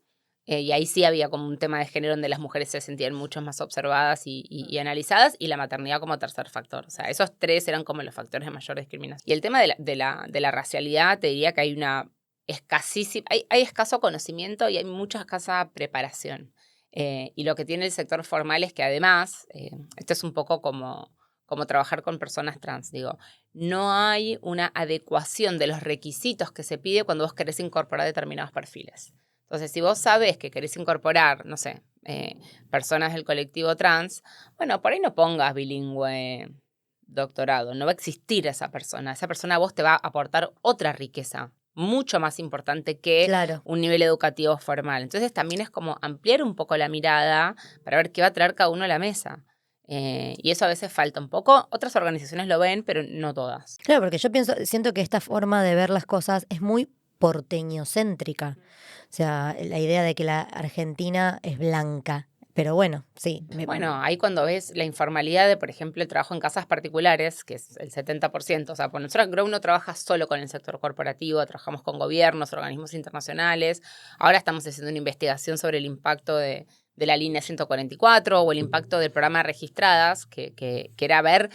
y ahí sí había como un tema de género donde las mujeres se sentían mucho más observadas y analizadas, y la maternidad como tercer factor. O sea, esos tres eran como los factores de mayor discriminación. Y el tema de la racialidad, te diría que hay una escasísima, hay escaso conocimiento y hay mucha escasa preparación. Y lo que tiene el sector formal es que además, esto es un poco como trabajar con personas trans, digo, no hay una adecuación de los requisitos que se pide cuando vos querés incorporar determinados perfiles. Entonces, si vos sabés que querés incorporar, no sé, personas del colectivo trans, bueno, por ahí no pongas bilingüe doctorado, no va a existir esa persona a vos te va a aportar otra riqueza, mucho más importante que un nivel educativo formal. Entonces, también es como ampliar un poco la mirada para ver qué va a traer cada uno a la mesa. Y eso a veces falta un poco. Otras organizaciones lo ven, pero no todas. Claro, porque yo siento que esta forma de ver las cosas es muy porteñocéntrica. O sea, la idea de que la Argentina es blanca. Pero bueno, sí. Bueno, ahí cuando ves la informalidad de, por ejemplo, el trabajo en casas particulares, que es el 70%, o sea, por nosotros Grow no trabaja solo con el sector corporativo, trabajamos con gobiernos, organismos internacionales. Ahora estamos haciendo una investigación sobre el impacto de la línea 144 o el impacto del programa de registradas, que era ver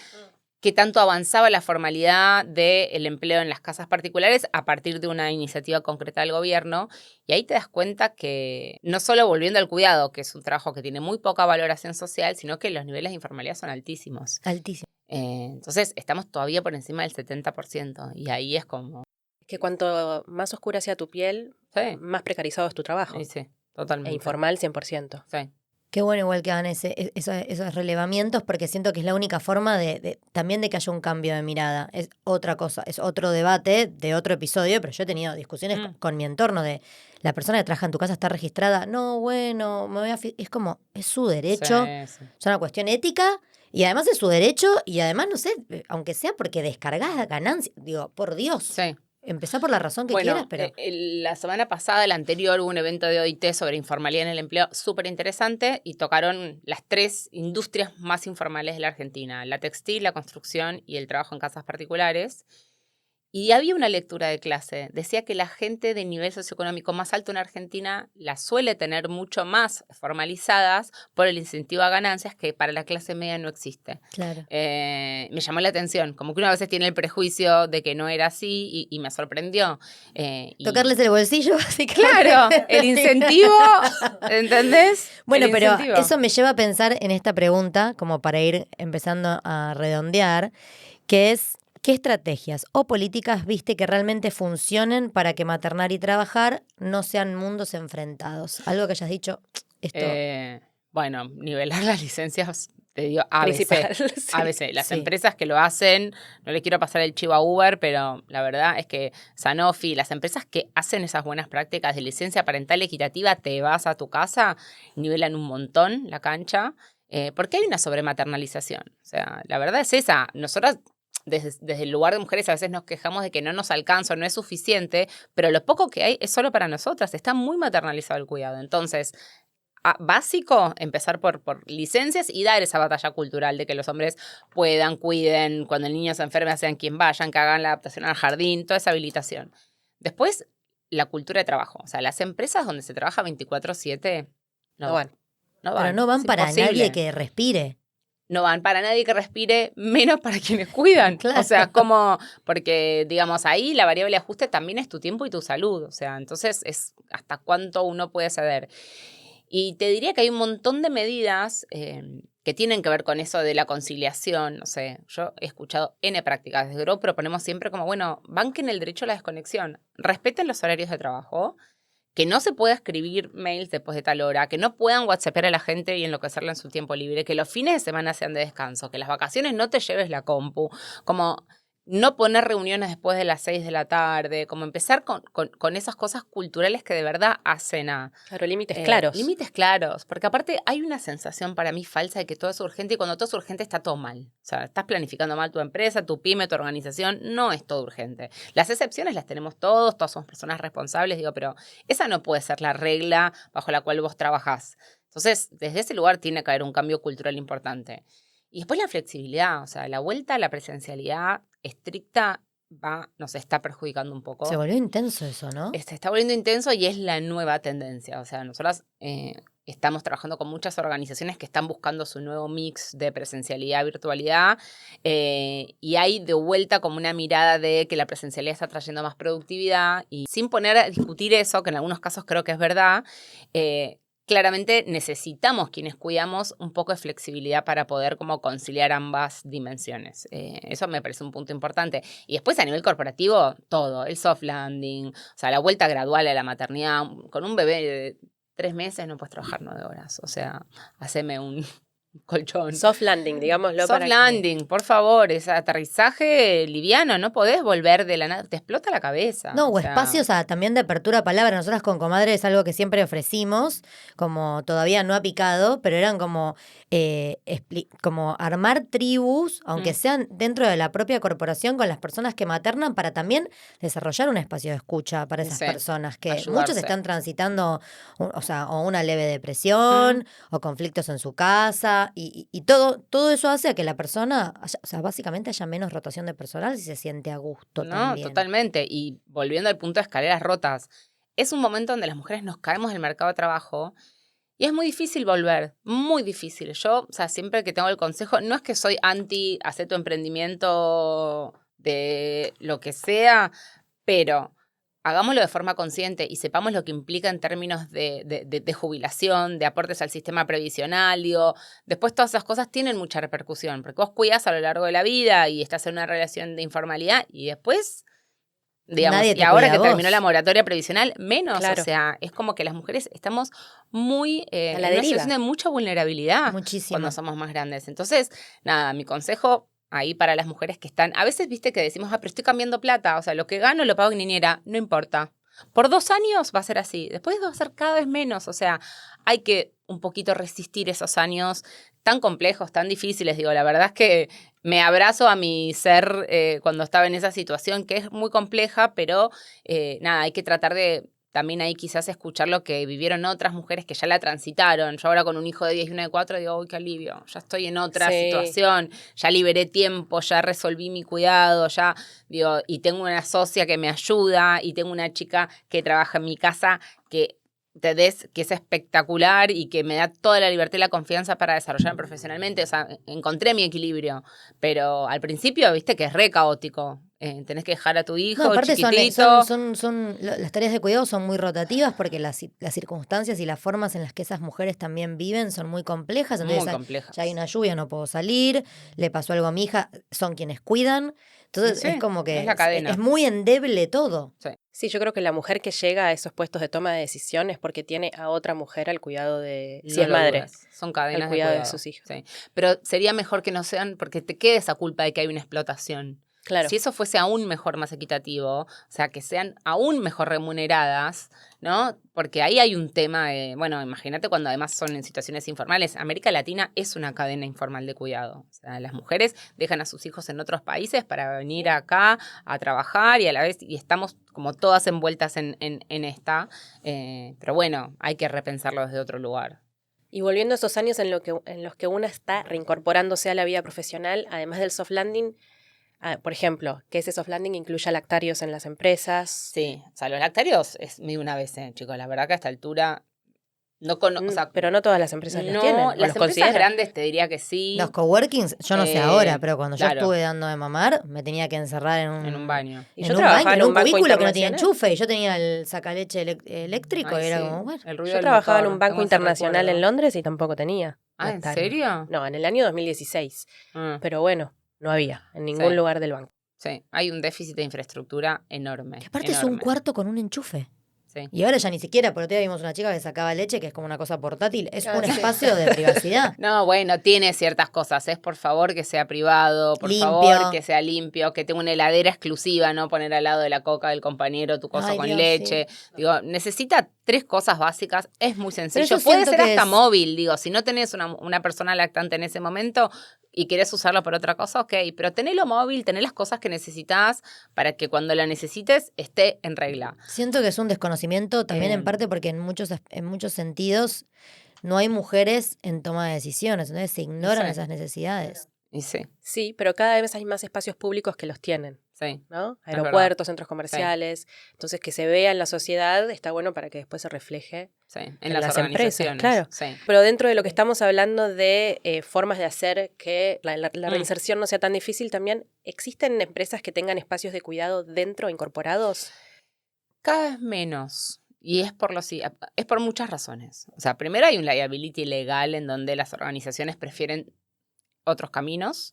qué tanto avanzaba la formalidad del empleo en las casas particulares a partir de una iniciativa concreta del gobierno. Y ahí te das cuenta que no solo volviendo al cuidado, que es un trabajo que tiene muy poca valoración social, sino que los niveles de informalidad son altísimos. Altísimos. Entonces estamos todavía por encima del 70%. Y ahí es como... Es que cuanto más oscura sea tu piel, sí, más precarizado es tu trabajo. Sí, totalmente. E informal 100%. Sí. Qué bueno igual que hagan esos relevamientos, porque siento que es la única forma también de que haya un cambio de mirada. Es otra cosa, es otro debate de otro episodio, pero yo he tenido discusiones con mi entorno de la persona que trabaja en tu casa está registrada. No, bueno, me voy a... Es como, es su derecho, es una cuestión ética y además es su derecho y además, no sé, aunque sea porque descargas ganancias, digo, por Dios. Sí. Empezá por la razón que quieras, pero... La semana pasada, el anterior, hubo un evento de OIT sobre informalidad en el empleo súper interesante y tocaron las 3 industrias más informales de la Argentina: la textil, la construcción y el trabajo en casas particulares. Y había una lectura de clase. Decía que la gente de nivel socioeconómico más alto en Argentina las suele tener mucho más formalizadas por el incentivo a ganancias que para la clase media no existe. Claro. Me llamó la atención. Como que una vez tiene el prejuicio de que no era así y me sorprendió. Tocarles el bolsillo, básicamente. Claro, el incentivo, ¿entendés? Bueno, el pero incentivo. eso me lleva a pensar en esta pregunta, como para ir empezando a redondear, que es... ¿Qué estrategias o políticas viste que realmente funcionen para que maternar y trabajar no sean mundos enfrentados? Algo que hayas dicho, esto... Bueno, nivelar las licencias te digo ABC. Principal, sí. ABC. Las Sí. empresas que lo hacen, no le quiero pasar el chivo a Uber, pero la verdad es que Sanofi, las empresas que hacen esas buenas prácticas de licencia parental equitativa, te vas a tu casa, nivelan un montón la cancha, porque hay una sobrematernalización. O sea, la verdad es esa. Nosotras, desde el lugar de mujeres, a veces nos quejamos de que no nos alcanza, no es suficiente, pero lo poco que hay es solo para nosotras. Está muy maternalizado el cuidado. Entonces, básico, empezar por licencias y dar esa batalla cultural de que los hombres puedan, cuiden, cuando el niño se enferme, sean quien vayan, que hagan la adaptación al jardín, toda esa habilitación. Después, la cultura de trabajo. O sea, las empresas donde se trabaja 24/7 No van. Pero no van Es para imposible. nadie que respire. No van para nadie que respire, menos para quienes cuidan. Claro. O sea, porque, digamos, ahí la variable de ajuste también es tu tiempo y tu salud. O sea, entonces es hasta cuánto uno puede ceder. Y te diría que hay un montón de medidas que tienen que ver con eso de la conciliación. No sé, yo he escuchado N prácticas. Desde Grow proponemos siempre como, bueno, banquen el derecho a la desconexión. Respeten los horarios de trabajo. Que no se pueda escribir mails después de tal hora, que no puedan whatsappar a la gente y enloquecerla en su tiempo libre, que los fines de semana sean de descanso, que las vacaciones no te lleves la compu, como no poner reuniones después de las 6 de la tarde, como empezar con esas cosas culturales que de verdad hacen a... Claro, límites claros. Límites claros, porque aparte hay una sensación para mí falsa de que todo es urgente y cuando todo es urgente está todo mal. O sea, estás planificando mal tu empresa, tu pyme, tu organización, no es todo urgente. Las excepciones las tenemos todas somos personas responsables, digo, pero esa no puede ser la regla bajo la cual vos trabajás. Entonces, desde ese lugar tiene que haber un cambio cultural importante. Y después la flexibilidad, o sea, la vuelta a la presencialidad estricta nos está perjudicando un poco. Se volvió intenso eso, ¿no? Se está volviendo intenso y es la nueva tendencia. O sea, nosotras estamos trabajando con muchas organizaciones que están buscando su nuevo mix de presencialidad, virtualidad, y hay de vuelta como una mirada de que la presencialidad está trayendo más productividad y sin poner a discutir eso, que en algunos casos creo que es verdad, claramente necesitamos quienes cuidamos un poco de flexibilidad para poder como conciliar ambas dimensiones. Eso me parece un punto importante. Y después a nivel corporativo, todo, el soft landing, o sea, la vuelta gradual a la maternidad. Con un bebé de 3 meses no puedes trabajar 9 horas. O sea, haceme un colchón. Soft landing, digámoslo. Soft landing, por favor, es aterrizaje liviano, no podés volver de la nada, te explota la cabeza. No, o sea, espacios también de apertura a palabra. Nosotras con Comadre es algo que siempre ofrecimos, como todavía no ha picado, pero eran como, como armar tribus, aunque sean dentro de la propia corporación, con las personas que maternan, para también desarrollar un espacio de escucha para esas Sí, personas que ayudarse. muchos están transitando, o una leve depresión, o conflictos en su casa, y todo eso hace a que la persona, o sea, básicamente haya menos rotación de personal si se siente a gusto No, también. totalmente. Y volviendo al punto de escaleras rotas, es un momento donde las mujeres nos caemos del mercado de trabajo y es muy difícil volver, muy difícil. Yo, o sea, siempre que tengo el consejo, no es que soy anti hacer tu emprendimiento de lo que sea, pero hagámoslo de forma consciente y sepamos lo que implica en términos de jubilación, de aportes al sistema previsional, digo, después todas esas cosas tienen mucha repercusión, porque vos cuidás a lo largo de la vida y estás en una relación de informalidad y después, digamos, Nadie te y ahora cuida que a vos. terminó la moratoria previsional, menos, Claro. o sea, es como que las mujeres estamos muy A en la una deriva. situación de mucha vulnerabilidad Muchísimo. cuando somos más grandes. Entonces, nada, mi consejo ahí para las mujeres que están, a veces viste que decimos, pero estoy cambiando plata, o sea, lo que gano lo pago en niñera, no importa. Por 2 años va a ser así, después va a ser cada vez menos, o sea, hay que un poquito resistir esos años tan complejos, tan difíciles, digo, la verdad es que me abrazo a mi ser cuando estaba en esa situación que es muy compleja, pero nada, hay que tratar de también ahí quizás escuchar lo que vivieron otras mujeres que ya la transitaron. Yo ahora con un hijo de 10 y una de 4 digo, uy, qué alivio, ya estoy en otra Sí. situación, ya liberé tiempo, ya resolví mi cuidado, ya, digo, y tengo una socia que me ayuda y tengo una chica que trabaja en mi casa que que es espectacular y que me da toda la libertad y la confianza para desarrollarme profesionalmente. O sea, encontré mi equilibrio, pero al principio, viste que es re caótico. Tenés que dejar a tu hijo No, aparte chiquitito. las tareas de cuidado son muy rotativas porque las circunstancias y las formas en las que esas mujeres también viven son muy complejas. Entonces, Muy complejas. ya hay una lluvia, no puedo salir, le pasó algo a mi hija, son quienes cuidan. Entonces Sí, es como que es la cadena. es muy endeble todo. Sí. Sí, yo creo que la mujer que llega a esos puestos de toma de decisión es porque tiene a otra mujer al cuidado de, si No es lo madre, dudes. Son cadenas al cuidado de de cuidado. sus hijos. Sí. Pero sería mejor que no sean, porque te queda esa culpa de que hay una explotación. Claro. Si eso fuese aún mejor, más equitativo, o sea, que sean aún mejor remuneradas, ¿no? Porque ahí hay un tema de, bueno, imagínate cuando además son en situaciones informales. América Latina es una cadena informal de cuidado. O sea, las mujeres dejan a sus hijos en otros países para venir acá a trabajar y a la vez, y estamos como todas envueltas en esta. Pero bueno, hay que repensarlo desde otro lugar. Y volviendo a esos años en los que una está reincorporándose a la vida profesional, además del soft landing, por ejemplo, que ese soft landing incluya lactarios en las empresas. Sí, o sea, los lactarios es una vez, chicos. La verdad que a esta altura no conozco. O sea, pero no todas las empresas los no, tienen. las empresas consideran. grandes te diría que sí. Los coworkings, yo no sé ahora, pero cuando yo claro. estuve dando de mamar, me tenía que encerrar en En un baño. Y en yo un trabajaba baño, en en un un banco cubículo que no tenía internacional. enchufe, y yo tenía el sacaleche eléctrico, Ay, y era sí, como, bueno. el ruido Yo del trabajaba en motor, un banco tengo ese internacional recuerdo. en Londres y tampoco tenía. Ah, ¿en lactario. serio? No, en el año 2016. Ah, Pero bueno, no había en ningún Sí. lugar del banco. sí, hay un déficit de infraestructura enorme. Que aparte es un cuarto con un enchufe. Sí. Y ahora ya ni siquiera, por otro día vimos una chica que sacaba leche, que es como una cosa portátil. Es un sí. espacio de privacidad. No, bueno, tiene ciertas cosas. Es por favor que sea privado, por Limpio. favor que sea limpio, que tenga una heladera exclusiva, no poner al lado de la coca del compañero tu cosa Ay, con Dios, leche. Digo, necesita 3 cosas básicas. Es muy sencillo. yo Puede siento ser que hasta es- móvil, digo, si no tenés una persona lactante en ese momento y querés usarlo por otra cosa, ok, pero tenelo móvil, tené las cosas que necesitas para que cuando la necesites esté en regla. Siento que es un desconocimiento también en parte porque en muchos sentidos no hay mujeres en toma de decisiones, entonces se ignoran Sí. esas necesidades. Y sí, Sí, pero cada vez hay más espacios públicos que los tienen, sí. ¿no? Es Aeropuertos, centros comerciales. Entonces, que se vea en la sociedad está bueno para que después se refleje. Sí, en En las las empresas, organizaciones. claro. Sí. Pero dentro de lo que estamos hablando de formas de hacer que la reinserción no sea tan difícil, también existen empresas que tengan espacios de cuidado dentro, incorporados. Cada vez menos. Y es por muchas razones. O sea, primero hay un liability legal en donde las organizaciones prefieren otros caminos.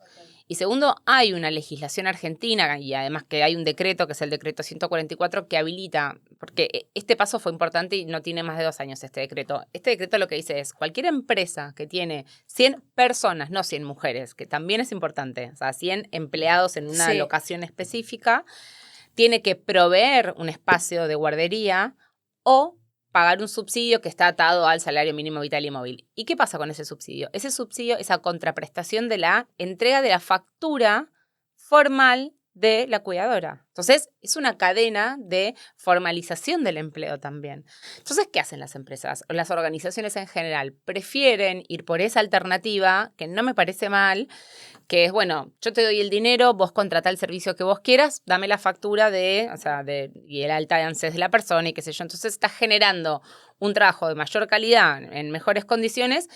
Y segundo, hay una legislación argentina y además que hay un decreto, que es el decreto 144, que habilita, porque este paso fue importante y no tiene más de 2 años este decreto. Este decreto lo que dice es, cualquier empresa que tiene 100 personas, no 100 mujeres, que también es importante, o sea, 100 empleados en una Sí. locación específica, tiene que proveer un espacio de guardería o pagar un subsidio que está atado al salario mínimo vital y móvil. ¿Y qué pasa con ese subsidio? Ese subsidio es a contraprestación de la entrega de la factura formal de la cuidadora. Entonces, es una cadena de formalización del empleo también. Entonces, ¿qué hacen las empresas o las organizaciones en general? Prefieren ir por esa alternativa, que no me parece mal, que es, bueno, yo te doy el dinero, vos contratá el servicio que vos quieras, dame la factura y el alta de ANSES de la persona y qué sé yo. Entonces, estás generando un trabajo de mayor calidad, en mejores condiciones,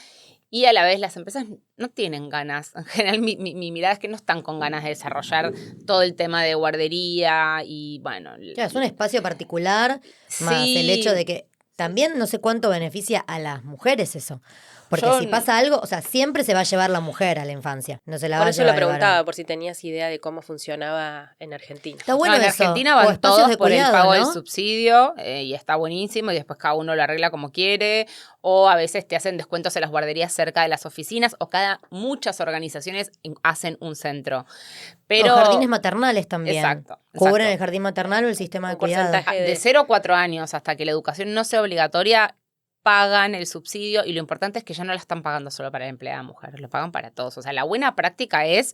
y a la vez las empresas no tienen ganas. En general, mi mirada es que no están con ganas de desarrollar todo el tema de guardería y, bueno... Claro, es un espacio particular, más Sí. el hecho de que también no sé cuánto beneficia a las mujeres eso. Porque Yo si no- pasa algo, o sea, siempre se va a llevar la mujer a la infancia. No se la va Por a eso lo llevar el preguntaba, varón. por si tenías idea de cómo funcionaba en Argentina. Está bueno en eso. Argentina O van espacios todos de por cuidado, el pago del ¿no? subsidio y está buenísimo y después cada uno lo arregla como quiere o a veces te hacen descuentos en las guarderías cerca de las oficinas o muchas organizaciones hacen un centro. Pero Los jardines maternales también. Exacto, Cubren exacto. el jardín maternal o el sistema de Un cuidado. porcentaje. de 0 a 4 años hasta que la educación no sea obligatoria pagan el subsidio y lo importante es que ya no la están pagando solo para la empleada mujer, lo pagan para todos. O sea, la buena práctica es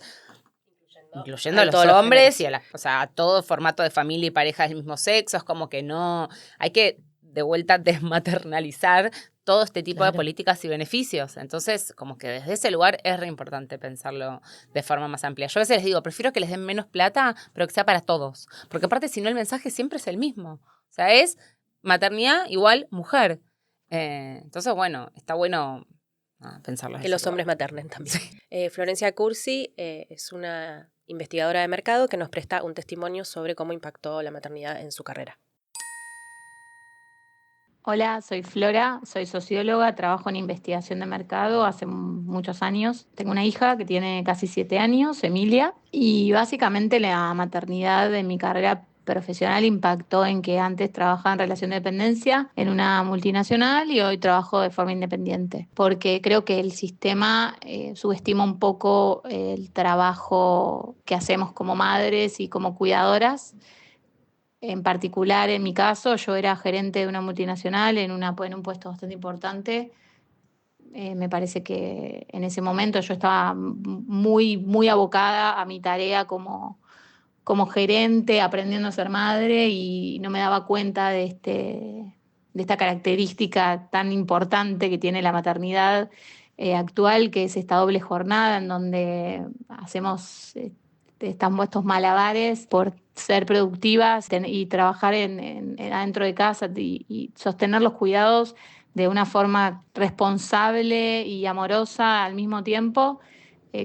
incluyendo a los todos los hombres géneros. o sea, a todo formato de familia y pareja del mismo sexo. Es como que no, hay que de vuelta desmaternalizar todo este tipo de Claro. políticas y beneficios. Entonces, como que desde ese lugar es re importante pensarlo de forma más amplia. Yo a veces les digo, prefiero que les den menos plata, pero que sea para todos. Porque aparte, si no, el mensaje siempre es el mismo. O sea, es maternidad igual mujer. Entonces, bueno, está bueno pensarlo. Que los hombres maternen también. Florencia Cursi es una investigadora de mercado que nos presta un testimonio sobre cómo impactó la maternidad en su carrera. Hola, soy Flora, soy socióloga, trabajo en investigación de mercado hace muchos años. Tengo una hija que tiene casi 7 años, Emilia, y básicamente la maternidad en mi carrera profesional impactó en que antes trabajaba en relación de dependencia en una multinacional y hoy trabajo de forma independiente, porque creo que el sistema subestima un poco el trabajo que hacemos como madres y como cuidadoras. En particular, en mi caso, yo era gerente de una multinacional en un puesto bastante importante. Me parece que en ese momento yo estaba muy, muy abocada a mi tarea como gerente, aprendiendo a ser madre y no me daba cuenta de esta característica tan importante que tiene la maternidad actual, que es esta doble jornada en donde hacemos estos malabares por ser productivas y trabajar adentro de casa y sostener los cuidados de una forma responsable y amorosa al mismo tiempo.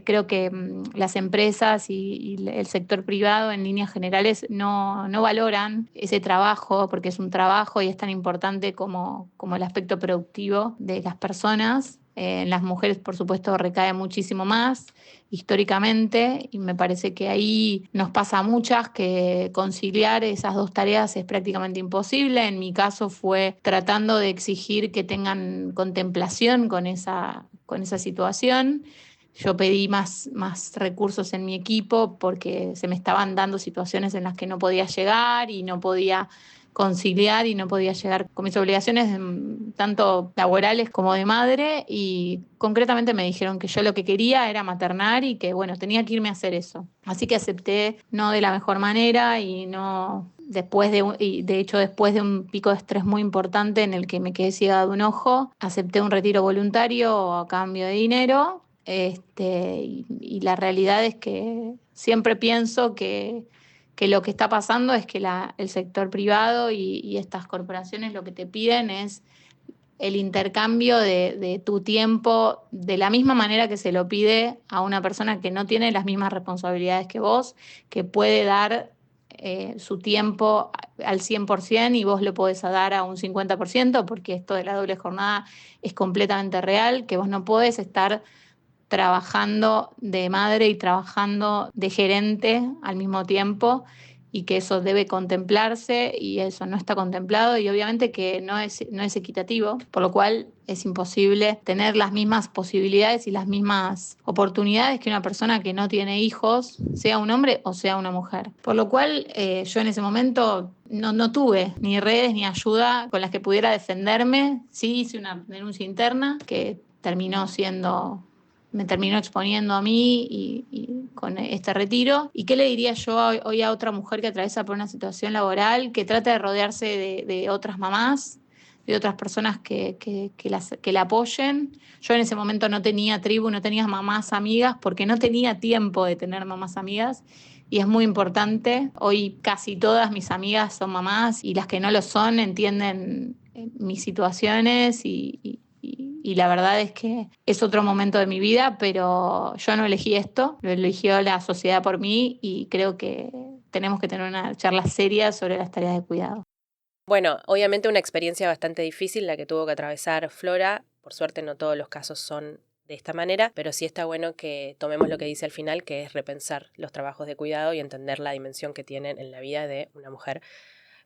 Creo que las empresas y el sector privado en líneas generales no valoran ese trabajo porque es un trabajo y es tan importante como el aspecto productivo de las personas. En las mujeres, por supuesto, recae muchísimo más históricamente y me parece que ahí nos pasa a muchas que conciliar esas dos tareas es prácticamente imposible. En mi caso fue tratando de exigir que tengan contemplación con esa situación. Yo pedí más recursos en mi equipo porque se me estaban dando situaciones en las que no podía llegar y no podía conciliar y no podía llegar con mis obligaciones tanto laborales como de madre y concretamente me dijeron que yo lo que quería era maternar y que bueno, tenía que irme a hacer eso. Así que acepté no de la mejor manera y no y de hecho después de un pico de estrés muy importante en el que me quedé ciega de un ojo, acepté un retiro voluntario a cambio de dinero. Y la realidad es que siempre pienso que lo que está pasando es que el sector privado y estas corporaciones lo que te piden es el intercambio de tu tiempo de la misma manera que se lo pide a una persona que no tiene las mismas responsabilidades que vos, que puede dar su tiempo al 100% y vos lo podés dar a un 50%, porque esto de la doble jornada es completamente real, que vos no podés estar trabajando de madre y trabajando de gerente al mismo tiempo y que eso debe contemplarse y eso no está contemplado y obviamente que no es equitativo, por lo cual es imposible tener las mismas posibilidades y las mismas oportunidades que una persona que no tiene hijos, sea un hombre o sea una mujer. Por lo cual yo en ese momento no tuve ni redes ni ayuda con las que pudiera defenderme. Sí hice una denuncia interna que me terminó exponiendo a mí y con este retiro. ¿Y qué le diría yo hoy a otra mujer que atraviesa por una situación laboral, que trata de rodearse de otras mamás, de otras personas que la apoyen? Yo en ese momento no tenía tribu, no tenía mamás amigas, porque no tenía tiempo de tener mamás amigas. Y es muy importante. Hoy casi todas mis amigas son mamás y las que no lo son entienden mis situaciones y la verdad es que es otro momento de mi vida, pero yo no elegí esto, lo eligió la sociedad por mí y creo que tenemos que tener una charla seria sobre las tareas de cuidado. Bueno, obviamente una experiencia bastante difícil la que tuvo que atravesar Flora. Por suerte no todos los casos son de esta manera, pero sí está bueno que tomemos lo que dice al final, que es repensar los trabajos de cuidado y entender la dimensión que tienen en la vida de una mujer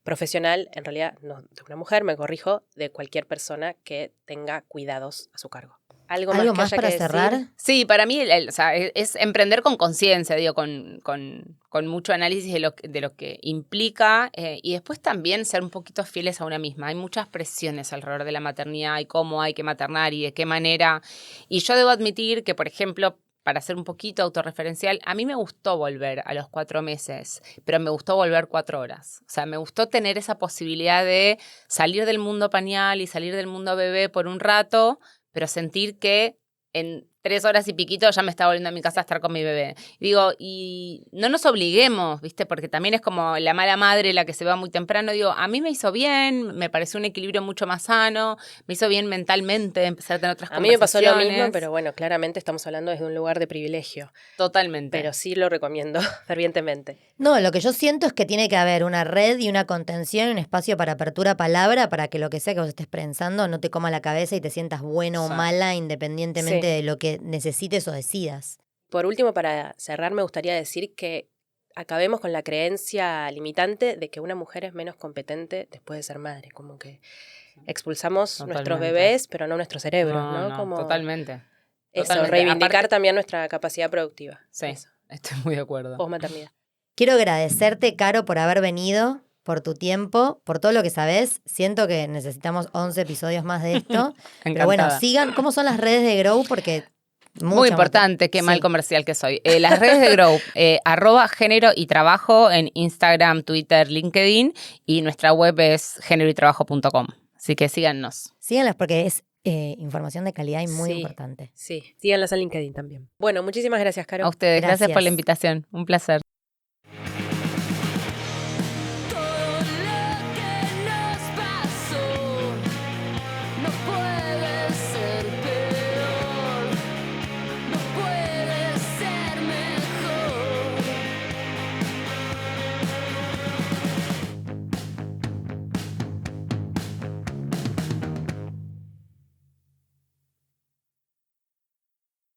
profesional, en realidad no de una mujer, me corrijo, de cualquier persona que tenga cuidados a su cargo. ¿Algo más que para haya que cerrar? decir? Sí, para mí o sea, es emprender con conciencia, digo, con mucho análisis de lo que implica y después también ser un poquito fieles a una misma. Hay muchas presiones alrededor de la maternidad y cómo hay que maternar y de qué manera. Y yo debo admitir que, por ejemplo, para ser un poquito autorreferencial, a mí me gustó volver a los 4 meses, pero me gustó volver 4 horas. O sea, me gustó tener esa posibilidad de salir del mundo pañal y salir del mundo bebé por un rato, pero sentir que en 3 horas y piquito ya me estaba volviendo a mi casa a estar con mi bebé. Digo, y no nos obliguemos, ¿viste? Porque también es como la mala madre la que se va muy temprano. Digo, a mí me hizo bien, me pareció un equilibrio mucho más sano, me hizo bien mentalmente empezar a tener otras conversaciones. A mí me pasó lo mismo, pero bueno, claramente estamos hablando desde un lugar de privilegio. Totalmente. Pero sí lo recomiendo fervientemente. No, lo que yo siento es que tiene que haber una red y una contención, un espacio para apertura a palabra, para que lo que sea que vos estés pensando no te coma la cabeza y te sientas bueno o mala independientemente de lo que necesites o decidas. Por último, para cerrar, me gustaría decir que acabemos con la creencia limitante de que una mujer es menos competente después de ser madre, como que expulsamos nuestros bebés, pero no nuestro cerebro, ¿no? Como Totalmente. Eso, Totalmente. reivindicar Aparte, también nuestra capacidad productiva. sí, Eso. estoy muy de acuerdo. Posmaternidad. Quiero agradecerte, Caro, por haber venido, por tu tiempo, por todo lo que sabés. Siento que necesitamos 11 episodios más de esto. Pero bueno, Encantada. sigan. ¿Cómo son las redes de Grow? Porque Muy importante, qué mal Sí. comercial que soy. Las redes de Grow, @género y trabajo en Instagram, Twitter, LinkedIn, y nuestra web es géneroytrabajo.com. Así que síganos. Síganlas porque es información de calidad y muy Sí. importante. Sí, síganlas en LinkedIn también. Bueno, muchísimas gracias, Caro. A ustedes, gracias por la Gracias. invitación. Un placer.